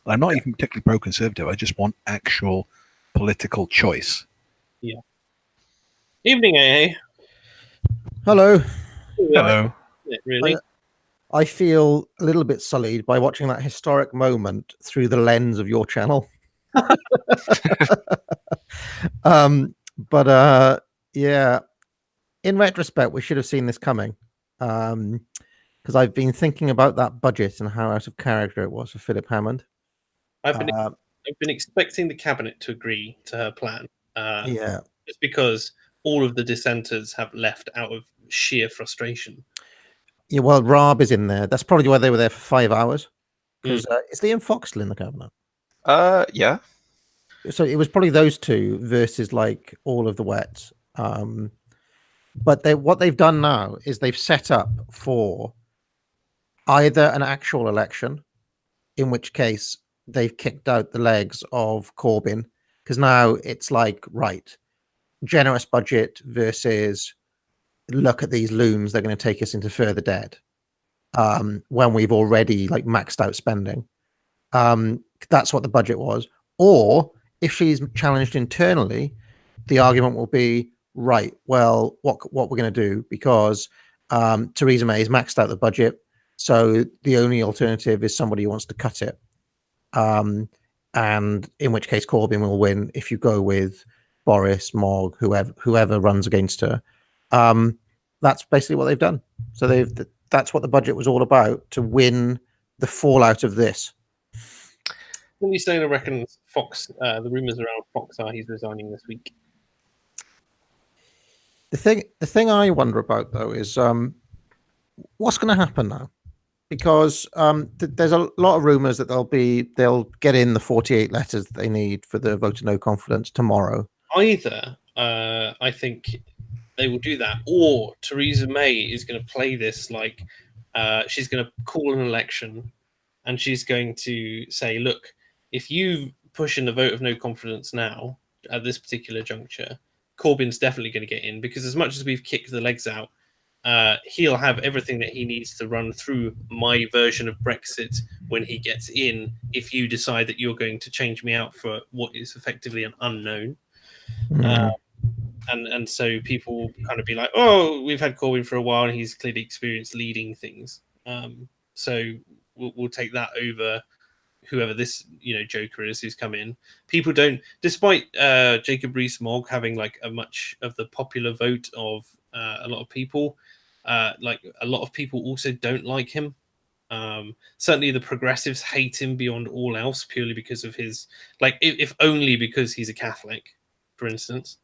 I'm not even particularly pro-Conservative. I just want actual political choice.
Yeah. Evening, AA.
Hello.
Hello.
Really?
I feel a little bit sullied by watching that historic moment through the lens of your channel. Yeah. In retrospect, we should have seen this coming, because I've been thinking about that budget and how out of character it was for Philip Hammond.
I've been expecting the cabinet to agree to her plan.
Yeah,
just because all of the dissenters have left out of sheer frustration.
Yeah, well, Raab is in there. That's probably why they were there for 5 hours. Because is Liam Foxley in the cabinet?
Yeah.
So it was probably those two versus like all of the wets. But what they've done now is they've set up for either an actual election, in which case they've kicked out the legs of Corbyn, because now it's like, right, generous budget versus look at these loons, they're going to take us into further debt, when we've already like maxed out spending. That's what the budget was. Or if she's challenged internally, the argument will be, right, well, what we're going to do, because Theresa May has maxed out the budget, so the only alternative is somebody who wants to cut it, and in which case Corbyn will win if you go with Boris, Mogg, whoever runs against her. That's basically what they've done. So that's what the budget was all about, to win the fallout of this.
Billy Saylor reckons Fox. The rumours around Fox are he's resigning this week.
The thing I wonder about though is what's going to happen now, because there's a lot of rumours that they'll get in the 48 letters that they need for the vote of no confidence tomorrow.
Either I think they will do that, or Theresa May is going to play this like she's going to call an election, and she's going to say, look, if you push in the vote of no confidence now at this particular juncture, Corbyn's definitely going to get in, because as much as we've kicked the legs out, he'll have everything that he needs to run through my version of Brexit when he gets in, if you decide that you're going to change me out for what is effectively an unknown. And so people will kind of be like, oh, we've had Corbyn for a while and he's clearly experienced leading things. So we'll take that over whoever this joker is who's come in. People don't, despite Jacob Rees-Mogg having like a much of the popular vote of a lot of people, like a lot of people also don't like him. Certainly the progressives hate him beyond all else, purely because of his, like, if only because he's a Catholic, for instance.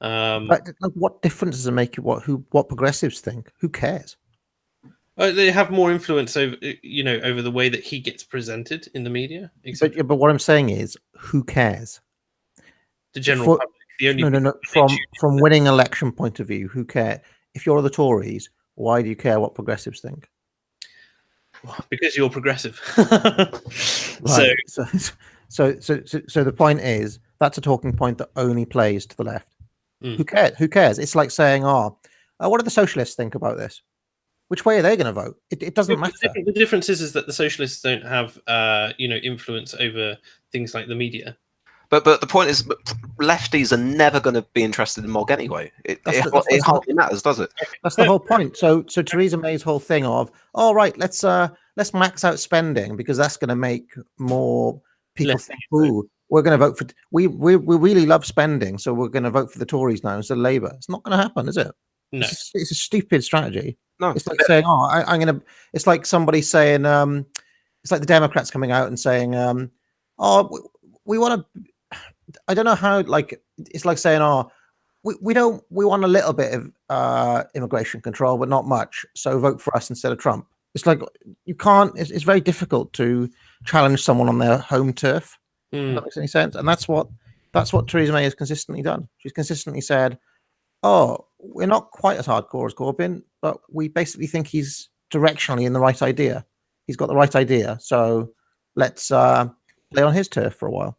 But like, what difference does it make what progressives think? Who cares?
They have more influence over over the way that he gets presented in the media.
But what I'm saying is, who cares?
The general public. The only
no. From winning election point of view, who cares? If you're the Tories, why do you care what progressives think?
Because you're progressive.
Right. So the point is, that's a talking point that only plays to the left. Who cares? Who cares? It's like saying, what do the socialists think about this? Which way are they going to vote? It doesn't matter.
The difference is that the socialists don't have influence over things like the media.
But the point is, lefties are never going to be interested in Mogg anyway. It hardly matters, does it?
That's the whole point. So Theresa May's whole thing of, let's max out spending because that's going to make more people think, ooh, we're going to vote for. We really love spending, so we're going to vote for the Tories now instead of Labour. It's not going to happen, is it?
No,
it's a stupid strategy.
No,
it's like saying, I'm going to. It's like somebody saying, it's like the Democrats coming out and saying, we want to. I don't know how. Like, it's like saying, we want a little bit of immigration control, but not much. So vote for us instead of Trump. It's like you can't. It's very difficult to challenge someone on their home turf. If that makes any sense. And that's what Theresa May has consistently done. She's consistently said, we're not quite as hardcore as Corbyn, but we basically think he's directionally in the right idea. He's got the right idea. So let's play on his turf for a while.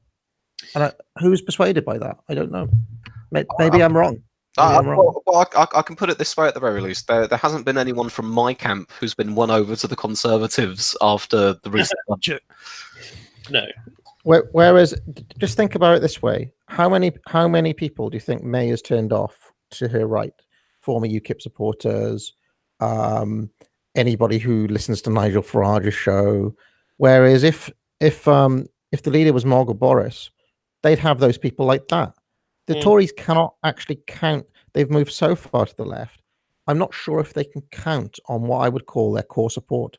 And who's persuaded by that? I don't know. Maybe I'm wrong.
I can put it this way at the very least. There hasn't been anyone from my camp who's been won over to the Conservatives after the recent budget.
No.
Whereas, just think about it this way: how many people do you think May has turned off to her right? Former UKIP supporters, anybody who listens to Nigel Farage's show. Whereas if the leader was Mogg or Boris, they'd have those people like that. The Tories cannot actually count. They've moved so far to the left. I'm not sure if they can count on what I would call their core support.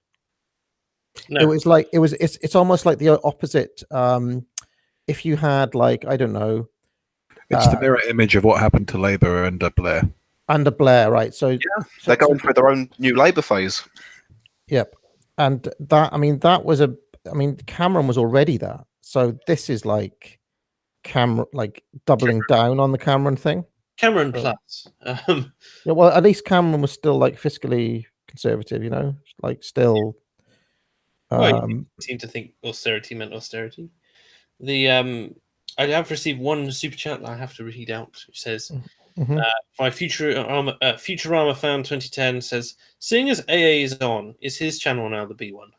No. It's almost like the opposite. If you had, like, I don't know,
it's the mirror image of what happened to Labour under Blair.
Under Blair, right? So
they're going through their own new Labour phase.
Yep, and Cameron was already that. So this is like doubling down on the Cameron thing.
Cameron plus.
Well, at least Cameron was still like fiscally conservative, like still.
You seem to think austerity meant austerity. I have received one super chat that I have to read out, which says, by Futurama fan 2010 says, seeing as AA is on, is his channel now the B1?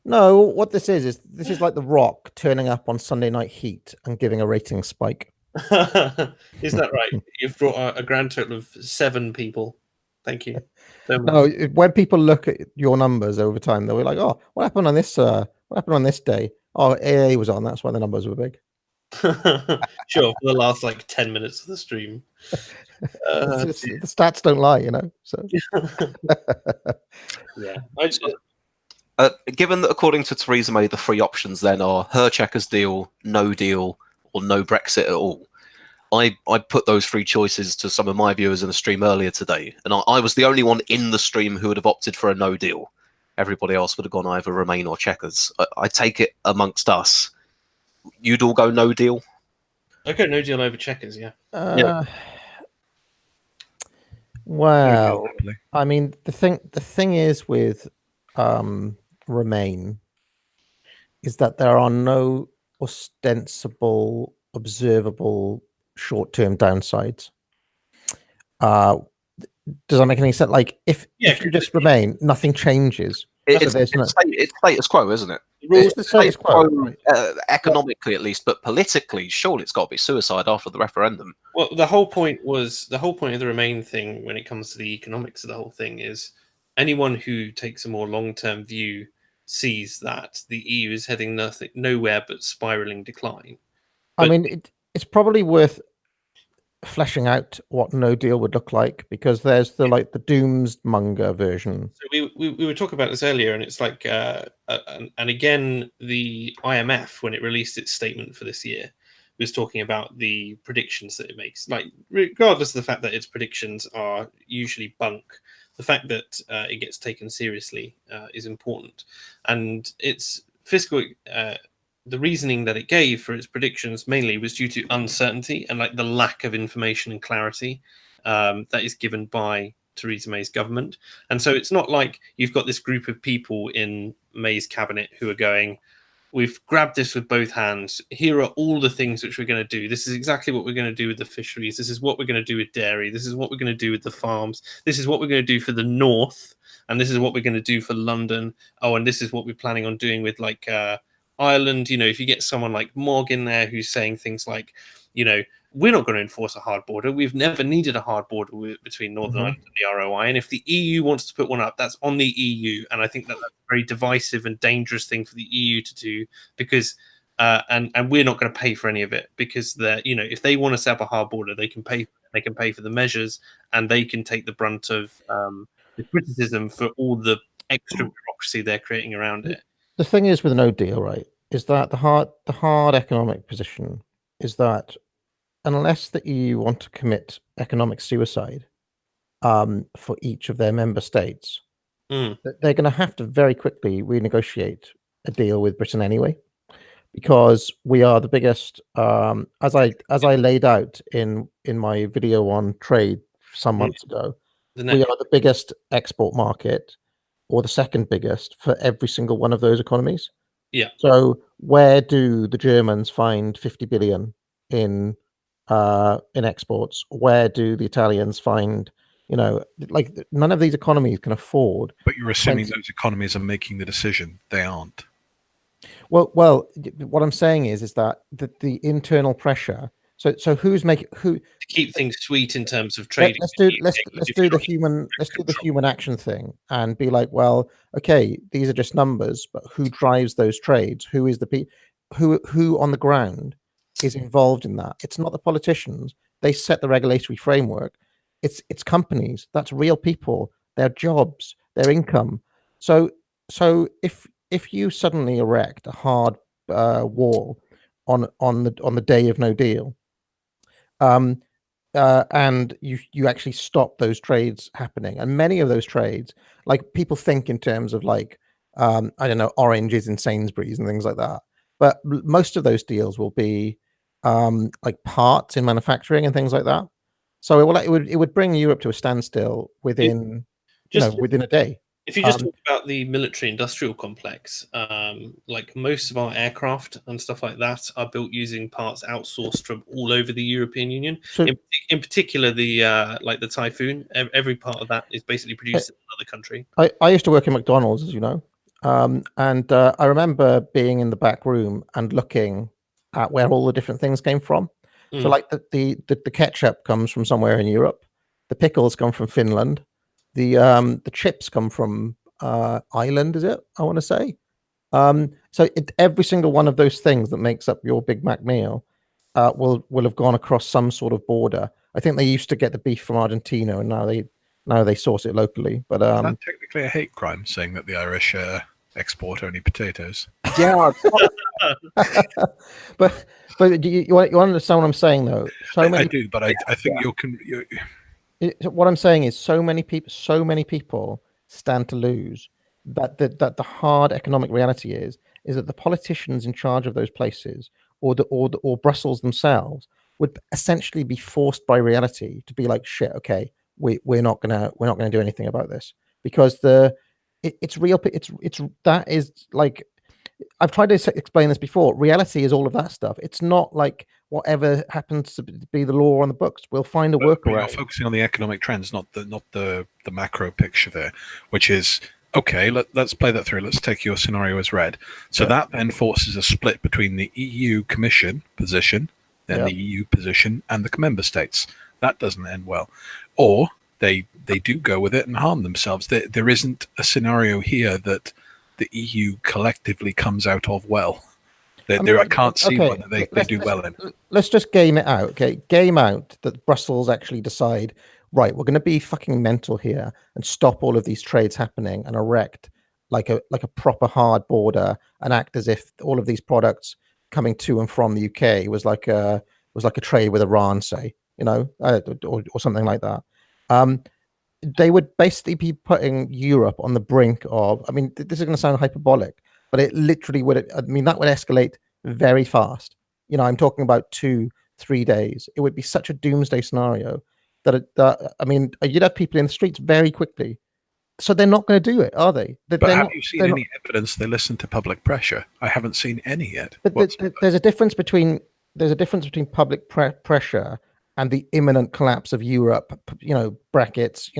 No, what this is like The Rock turning up on Sunday Night Heat and giving a rating spike.
Is that right? You've brought a grand total of 7 people. Thank you.
No, when people look at your numbers over time, they'll be like, "Oh, what happened on this? What happened on this day? Oh, AA was on. That's why the numbers were big."
Sure, for the last 10 minutes of the stream.
The stats don't lie, So
yeah.
Given that, according to Theresa May, the 3 options then are her Chequers deal, no deal, or no Brexit at all. I put those 3 choices to some of my viewers in the stream earlier today, and I was the only one in the stream who would have opted for a no deal. Everybody else would have gone either Remain or Chequers. I take it amongst us, you'd all go no deal?
I go no deal over Chequers, yeah.
Well, I mean, the thing is with Remain is that there are no ostensible, observable short-term downsides. Does that make any sense? Like, if
Yeah,
you just remain, nothing changes. So there's no.
It's status quo, isn't it?
It's the status quo, right?
Economically, at least, but politically, surely it's got to be suicide after the referendum.
Well, the whole point of the Remain thing, when it comes to the economics of the whole thing, is anyone who takes a more long-term view sees that the EU is heading nowhere but spiraling decline.
I mean, it's probably worth fleshing out what no deal would look like, because there's the doomsmonger version.
So we were talking about this earlier, and it's like, and again, the IMF, when it released its statement for this year, was talking about the predictions that it makes. Like, regardless of the fact that its predictions are usually bunk, the fact that it gets taken seriously is important. And its fiscal, the reasoning that it gave for its predictions mainly was due to uncertainty and like the lack of information and clarity that is given by Theresa May's government. And so it's not like you've got this group of people in May's cabinet who are going, we've grabbed this with both hands. Here are all the things which we're going to do. This is exactly what we're going to do with the fisheries. This is what we're going to do with dairy. This is what we're going to do with the farms. This is what we're going to do for the north. And this is what we're going to do for London. Oh, and this is what we're planning on doing with like Ireland. You know, if you get someone like Mog in there who's saying things like, you know, we're not going to enforce a hard border. We've never needed a hard border between Northern Ireland and the ROI. And if the EU wants to put one up, that's on the EU. And I think that's a very divisive and dangerous thing for the EU to do, because and we're not going to pay for any of it, because you know, if they want to set up a hard border, they can pay. They can pay for the measures, and they can take the brunt of the criticism for all the extra bureaucracy they're creating around it.
The thing is with no deal, right, is that the hard economic position is that unless the EU want to commit economic suicide for each of their member states, they're going to have to very quickly renegotiate a deal with Britain anyway, because we are the biggest. As I laid out in my video on trade some months ago, we are the biggest export market, or the second biggest, for every single one of those economies.
Yeah.
So where do the Germans find 50 billion in exports? Where do the Italians find, you know, like none of these economies can afford.
But you're assuming those economies are making the decision. They aren't.
Well, what I'm saying is that the internal pressure. So who's making who
to keep things sweet in terms of trading?
Let's do the human action thing and be like, well, okay, these are just numbers, but who drives those trades? Who is who on the ground is involved in that? It's not the politicians. They set the regulatory framework. It's companies. That's real people. Their jobs, their income. So if you suddenly erect a hard wall on the day of no deal, and you actually stop those trades happening, and many of those trades, like people think in terms of like I don't know, oranges in Sainsbury's and things like that, but most of those deals will be like parts in manufacturing and things like that. So it would bring Europe to a standstill within within a day.
If you just talk about the military-industrial complex, like most of our aircraft and stuff like that are built using parts outsourced from all over the European Union. So, in particular, the like the Typhoon, every part of that is basically produced in another country.
I used to work in McDonald's, as you know, and I remember being in the back room and looking at where all the different things came from. So, like the ketchup comes from somewhere in Europe, the pickles come from Finland. The chips come from Ireland, is it? I want to say. So every single one of those things that makes up your Big Mac meal will have gone across some sort of border. I think they used to get the beef from Argentina, and now they source it locally. But
is that technically a hate crime, saying that the Irish export only potatoes?
Yeah. but you understand what I'm saying, though.
I do, but I think you're
what I'm saying is so many people stand to lose. That the hard economic reality is that the politicians in charge of those places, or Brussels themselves, would essentially be forced by reality to be like, shit, okay, we're not gonna do anything about this, because it's real. It's that is like I've tried to explain this before. Reality is all of that stuff. It's not like whatever happens to be the law on the books. We'll find a
But you're
workaround.
focusing on the economic trends, not the macro picture there, which is okay. Let's play that through. Let's take your scenario as read. So that then forces a split between the EU Commission position, then the EU position, and the member states. That doesn't end well. Or they do go with it and harm themselves. There isn't a scenario here that the EU collectively comes out of well. I can't see one that they do well in.
Let's just game it out, okay? Game out that Brussels actually decide, right, we're going to be fucking mental here and stop all of these trades happening and erect like a proper hard border and act as if all of these products coming to and from the UK was like a trade with Iran, say, or something like that. They would basically be putting Europe on the brink of. I mean, this is going to sound hyperbolic, but it literally would. I mean, that would escalate very fast. I'm talking about 2-3 days. It would be such a doomsday scenario that I mean, you'd have people in the streets very quickly. So they're not going to do it, are they?
But have you seen any evidence they listen to public pressure? I haven't seen any yet.
But there's a difference between public pressure and the imminent collapse of Europe. Brackets.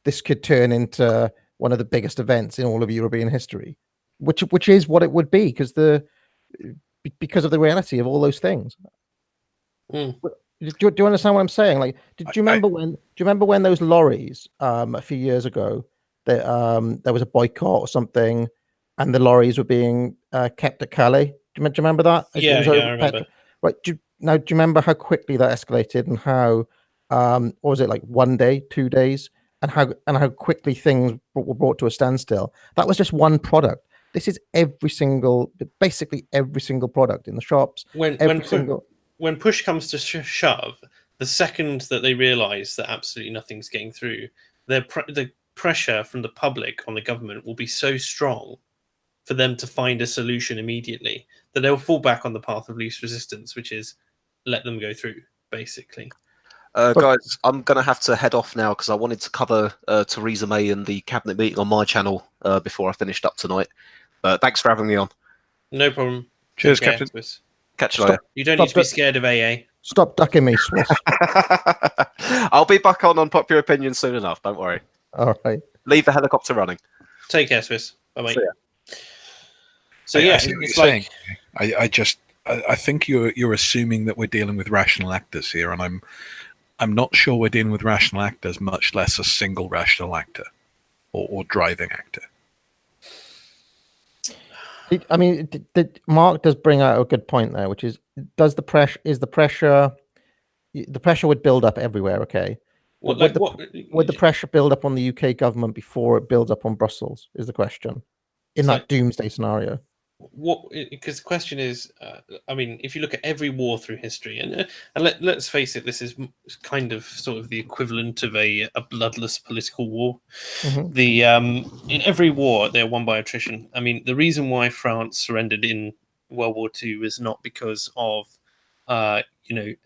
This could turn into one of the biggest events in all of European history, which is what it would be because of the reality of all those things. Do you understand what I'm saying? Like, do you remember when those lorries a few years ago that there was a boycott or something, and the lorries were being kept at Calais? Do you remember that?
Yeah, I remember.
Right. Do you remember how quickly that escalated and how what was it, like 1 day, 2 days, and how quickly things were brought to a standstill? That was just one product. This is basically every single product in the shops.
When push comes to shove, the second that they realise that absolutely nothing's getting through, the pressure from the public on the government will be so strong for them to find a solution immediately that they'll fall back on the path of least resistance, which is let them go through, basically.
Guys, I'm going to have to head off now because I wanted to cover Theresa May and the cabinet meeting on my channel before I finished up tonight. Thanks for having me on.
No problem.
Cheers, Captain.
Catch you later.
You don't need to be scared of AA.
Stop ducking me, Swiss.
I'll be back on Unpopular Opinion soon enough. Don't worry.
All right.
Leave the helicopter running.
Take care, Swiss. Bye-bye.
So yeah, it's like I think you're assuming that we're dealing with rational actors here, and I'm not sure we're dealing with rational actors, much less a single rational actor or driving actor.
I mean, Mark does bring out a good point there, which is the pressure would build up everywhere, okay? Would the pressure build up on the UK government before it builds up on Brussels? Is the question in that doomsday scenario?
Because the question is, I mean, if you look at every war through history, and let's face it, this is kind of sort of the equivalent of a bloodless political war. Mm-hmm. In every war, they're won by attrition. I mean, the reason why France surrendered in World War II is not because of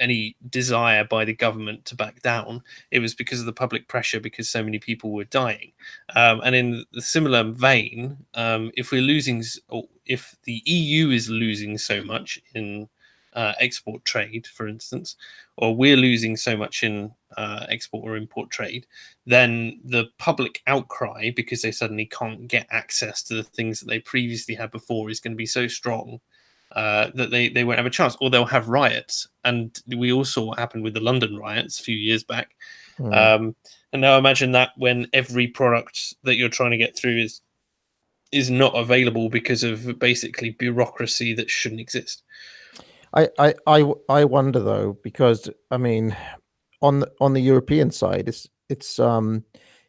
any desire by the government to back down. It was because of the public pressure, because so many people were dying. And in the similar vein, if the EU is losing so much in export trade, for instance, or we're losing so much in export or import trade, then the public outcry, because they suddenly can't get access to the things that they previously had before, is going to be so strong that they won't have a chance, or they'll have riots. And we all saw what happened with the London riots a few years back. And now imagine that when every product that you're trying to get through is not available because of basically bureaucracy that shouldn't exist.
I wonder though, because I mean, on the European side, it's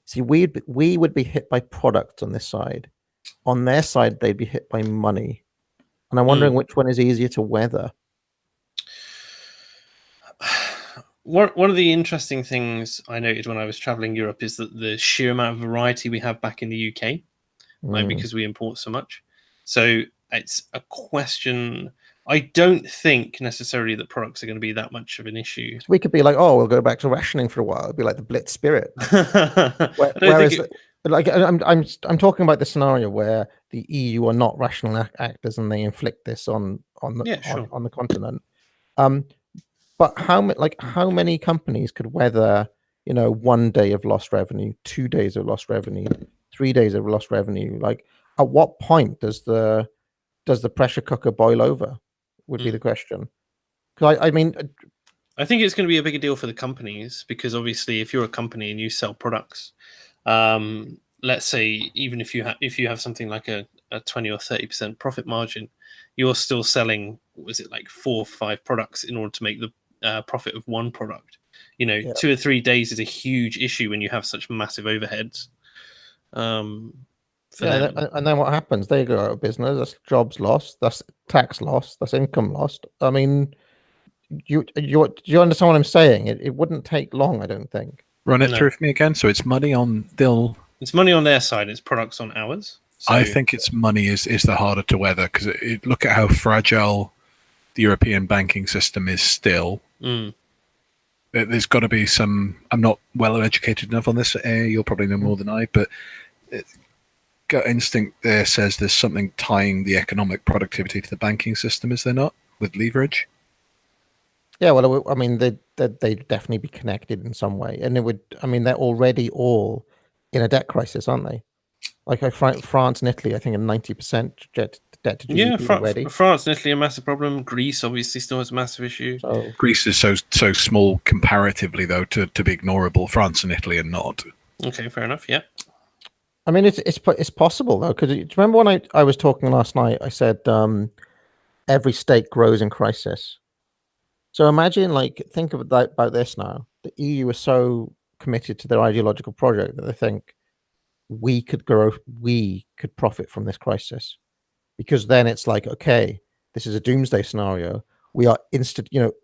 see, we would be hit by product on this side. On their side, they'd be hit by money. And I'm wondering which one is easier to weather.
One of the interesting things I noted when I was traveling Europe is that the sheer amount of variety we have back in the UK, because we import so much. So it's a question. I don't think necessarily that products are going to be that much of an issue.
We could be like, oh, we'll go back to rationing for a while. It'd be like the Blitz spirit. like I'm talking about the scenario where the EU are not rational actors and they inflict this on
Yeah, sure.
on the continent. But how many companies could weather 1 day of lost revenue, 2 days of lost revenue, 3 days of lost revenue? Like, at what point does the pressure cooker boil over? Would be the question. Because I mean,
I think it's going to be a bigger deal for the companies because obviously, if you're a company and you sell products, let's say even if you have something like a 20 or 30% profit margin, you're still selling, was it like 4 or 5 products in order to make the profit of one product? 2 or 3 days is a huge issue when you have such massive overheads. For them.
And then what happens? They go out of business. That's jobs lost. That's tax lost. That's income lost. I mean, do you understand what I'm saying? It wouldn't take long, I don't think.
Run it through for me again. So it's money on
It's money on their side. It's products on ours. So,
I think it's money is the harder to weather because look at how fragile the European banking system is still. There's got to be some. I'm not well educated enough on this. You'll probably know more than I, but gut instinct there says there's something tying the economic productivity to the banking system, is there not, with leverage?
Yeah, well, I mean, they'd definitely be connected in some way, and it would. I mean, they're already all in a debt crisis, aren't they? Like France and Italy, I think, are 90% debt to GDP already.
France and Italy a massive problem. Greece obviously still has a massive issue.
So
Greece is so small comparatively, though, to be ignorable. France and Italy are not.
Okay, fair enough. Yeah.
I mean, it's possible though, because do you remember when I was talking last night? I said every state grows in crisis. So imagine, think about this now. The EU is so committed to their ideological project that they think we could profit from this crisis, because then it's like, okay, this is a doomsday scenario. We are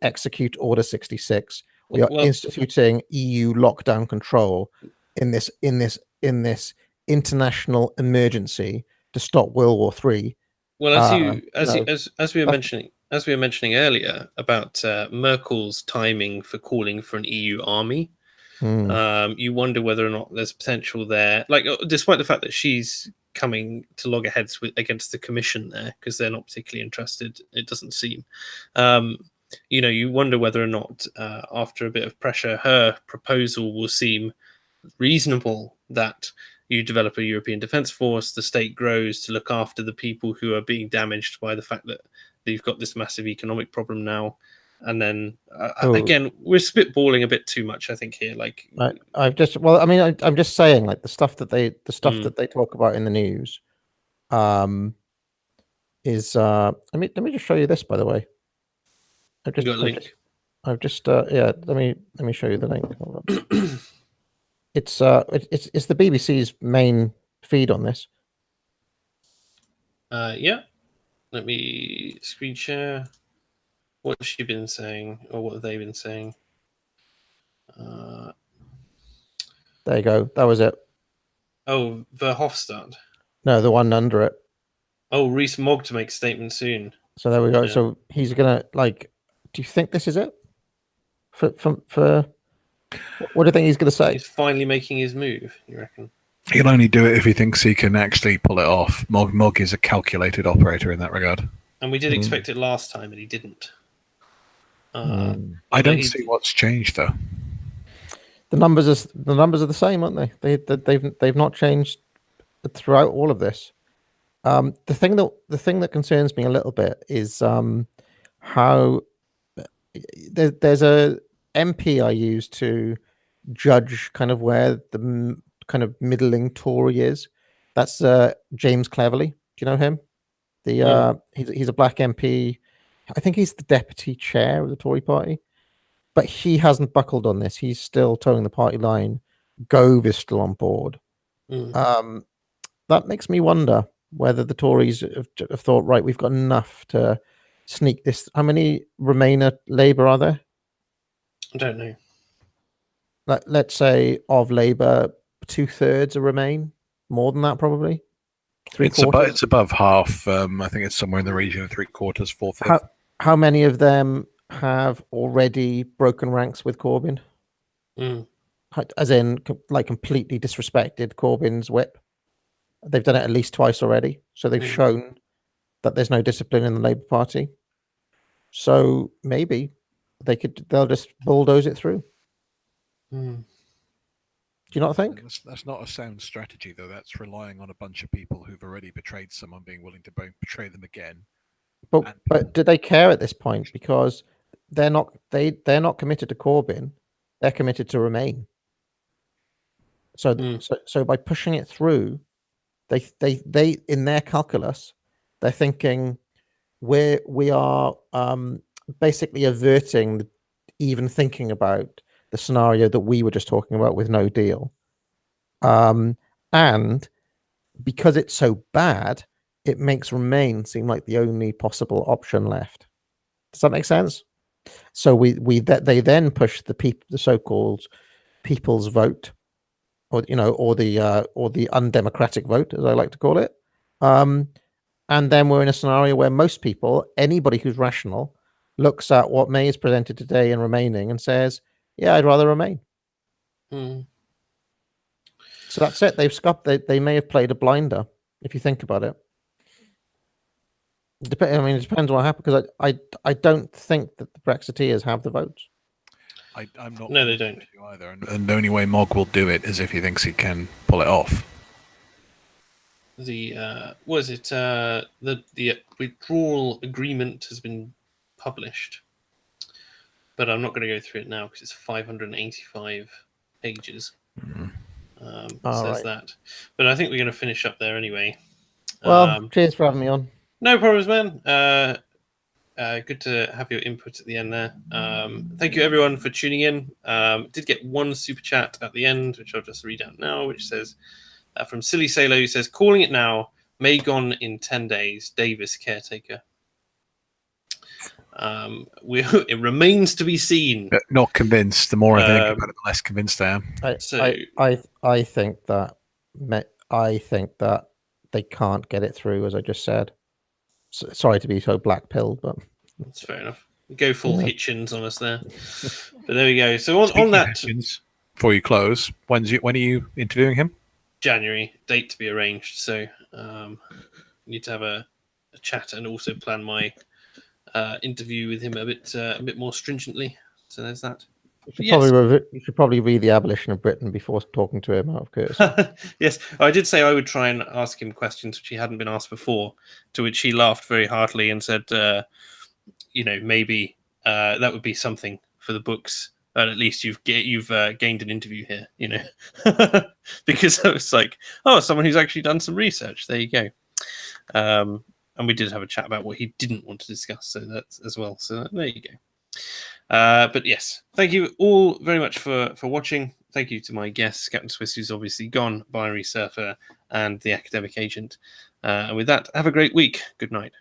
execute Order 66. We are instituting EU lockdown control in this international emergency to stop World War III.
Well, as we were mentioning earlier about Merkel's timing for calling for an EU army, you wonder whether or not there's potential there. Like, despite the fact that she's coming to loggerheads against the Commission there because they're not particularly interested, it doesn't seem. You wonder whether or not after a bit of pressure, her proposal will seem reasonable, that you develop a European defence force, the state grows to look after the people who are being damaged by the fact that you've got this massive economic problem now. And then again, we're spitballing a bit too much, I think, here. Like,
I'm just saying, like, the stuff that they talk about in the news is let me just show you this, by the way. Let me show you the link. Hold on. It's the BBC's main feed on this.
Yeah. Let me screen share. What has she been saying, or what have they been saying?
There you go. That was it.
Oh, Verhofstadt.
No, the one under it.
Oh, Rees-Mogg to make a statement soon.
So there we go. Yeah. So he's gonna, do you think this is it? For what do you think he's gonna say?
He's finally making his move, you reckon?
He'll only do it if he thinks he can actually pull it off. Mogg is a calculated operator in that regard.
And we did expect it last time, and he didn't.
I don't see what's changed, though.
The numbers are the same, aren't they? They've not changed throughout all of this. The thing that concerns me a little bit is how there's a MP I use to judge kind of where the kind of middling Tory is. That's James Cleverly. Do you know him? He's a black MP. I think he's the deputy chair of the Tory party, but he hasn't buckled on this. He's still towing the party line. Gove is still on board. That makes me wonder whether the Tories have thought, right, we've got enough to sneak this. How many Remainer Labour are there?
I don't know.
Let's say of Labour, 2/3 are Remain. More than that, probably.
It's above half. I think it's somewhere in the region of 3/4, 4/5.
How many of them have already broken ranks with Corbyn? as in like completely disrespected Corbyn's whip. They've done it at least twice already, so they've shown that there's no discipline in the Labour Party. So maybe they'll just bulldoze it through. Do you not think?
That's not a sound strategy, though. That's relying on a bunch of people who've already betrayed someone being willing to betray them again.
But do they care at this point? Because they're not committed to Corbyn. They're committed to Remain. So by pushing it through, they in their calculus, they're thinking we are basically averting even thinking about the scenario that we were just talking about with no deal. And because it's so bad, it makes Remain seem like the only possible option left. Does that make sense? So they then push the so-called people's vote, or the undemocratic vote, as I like to call it. And then we're in a scenario where most people, anybody who's rational, looks at what May is presented today and Remaining and says, "Yeah, I'd rather Remain." So that's it. They've scuffed. They may have played a blinder, if you think about it. It depends what happens, because I don't think that the Brexiteers have the votes.
I'm not.
No, they don't
either. And the only way Mog will do it is if he thinks he can pull it off.
The the withdrawal agreement has been published, but I'm not going to go through it now because it's 585 pages. Says that, but I think we're going to finish up there anyway.
Well, cheers for having me on.
No problems, man. Good to have your input at the end there. Thank you everyone for tuning in. Did get one super chat at the end, which I'll just read out now, which says from Silly Sailor, who says, "Calling it now, May gone in 10 days, Davis caretaker." It remains to be seen.
Not convinced. The more I think about it, the less convinced I am.
I think that they can't get it through, as I just said. Sorry to be so black-pilled, but
that's fair enough. Go full Hitchens on us there. But there we go. So on that,
Hitchens, before you close, when are you interviewing him?
January, date to be arranged. So need to have a chat and also plan my interview with him a bit more stringently. So there's that.
You should probably read The Abolition of Britain before talking to him, out of courtesy.
Yes, I did say I would try and ask him questions which he hadn't been asked before, to which he laughed very heartily and said, maybe that would be something for the books. But at least you've gained an interview here, because I was like, oh, someone who's actually done some research. There you go. And we did have a chat about what he didn't want to discuss, so that's as well. So there you go. But yes, thank you all very much for watching. Thank you to my guests, Captain Swiss, who's obviously gone, BinarySurfer, and the Academic Agent. And with that, have a great week. Good night.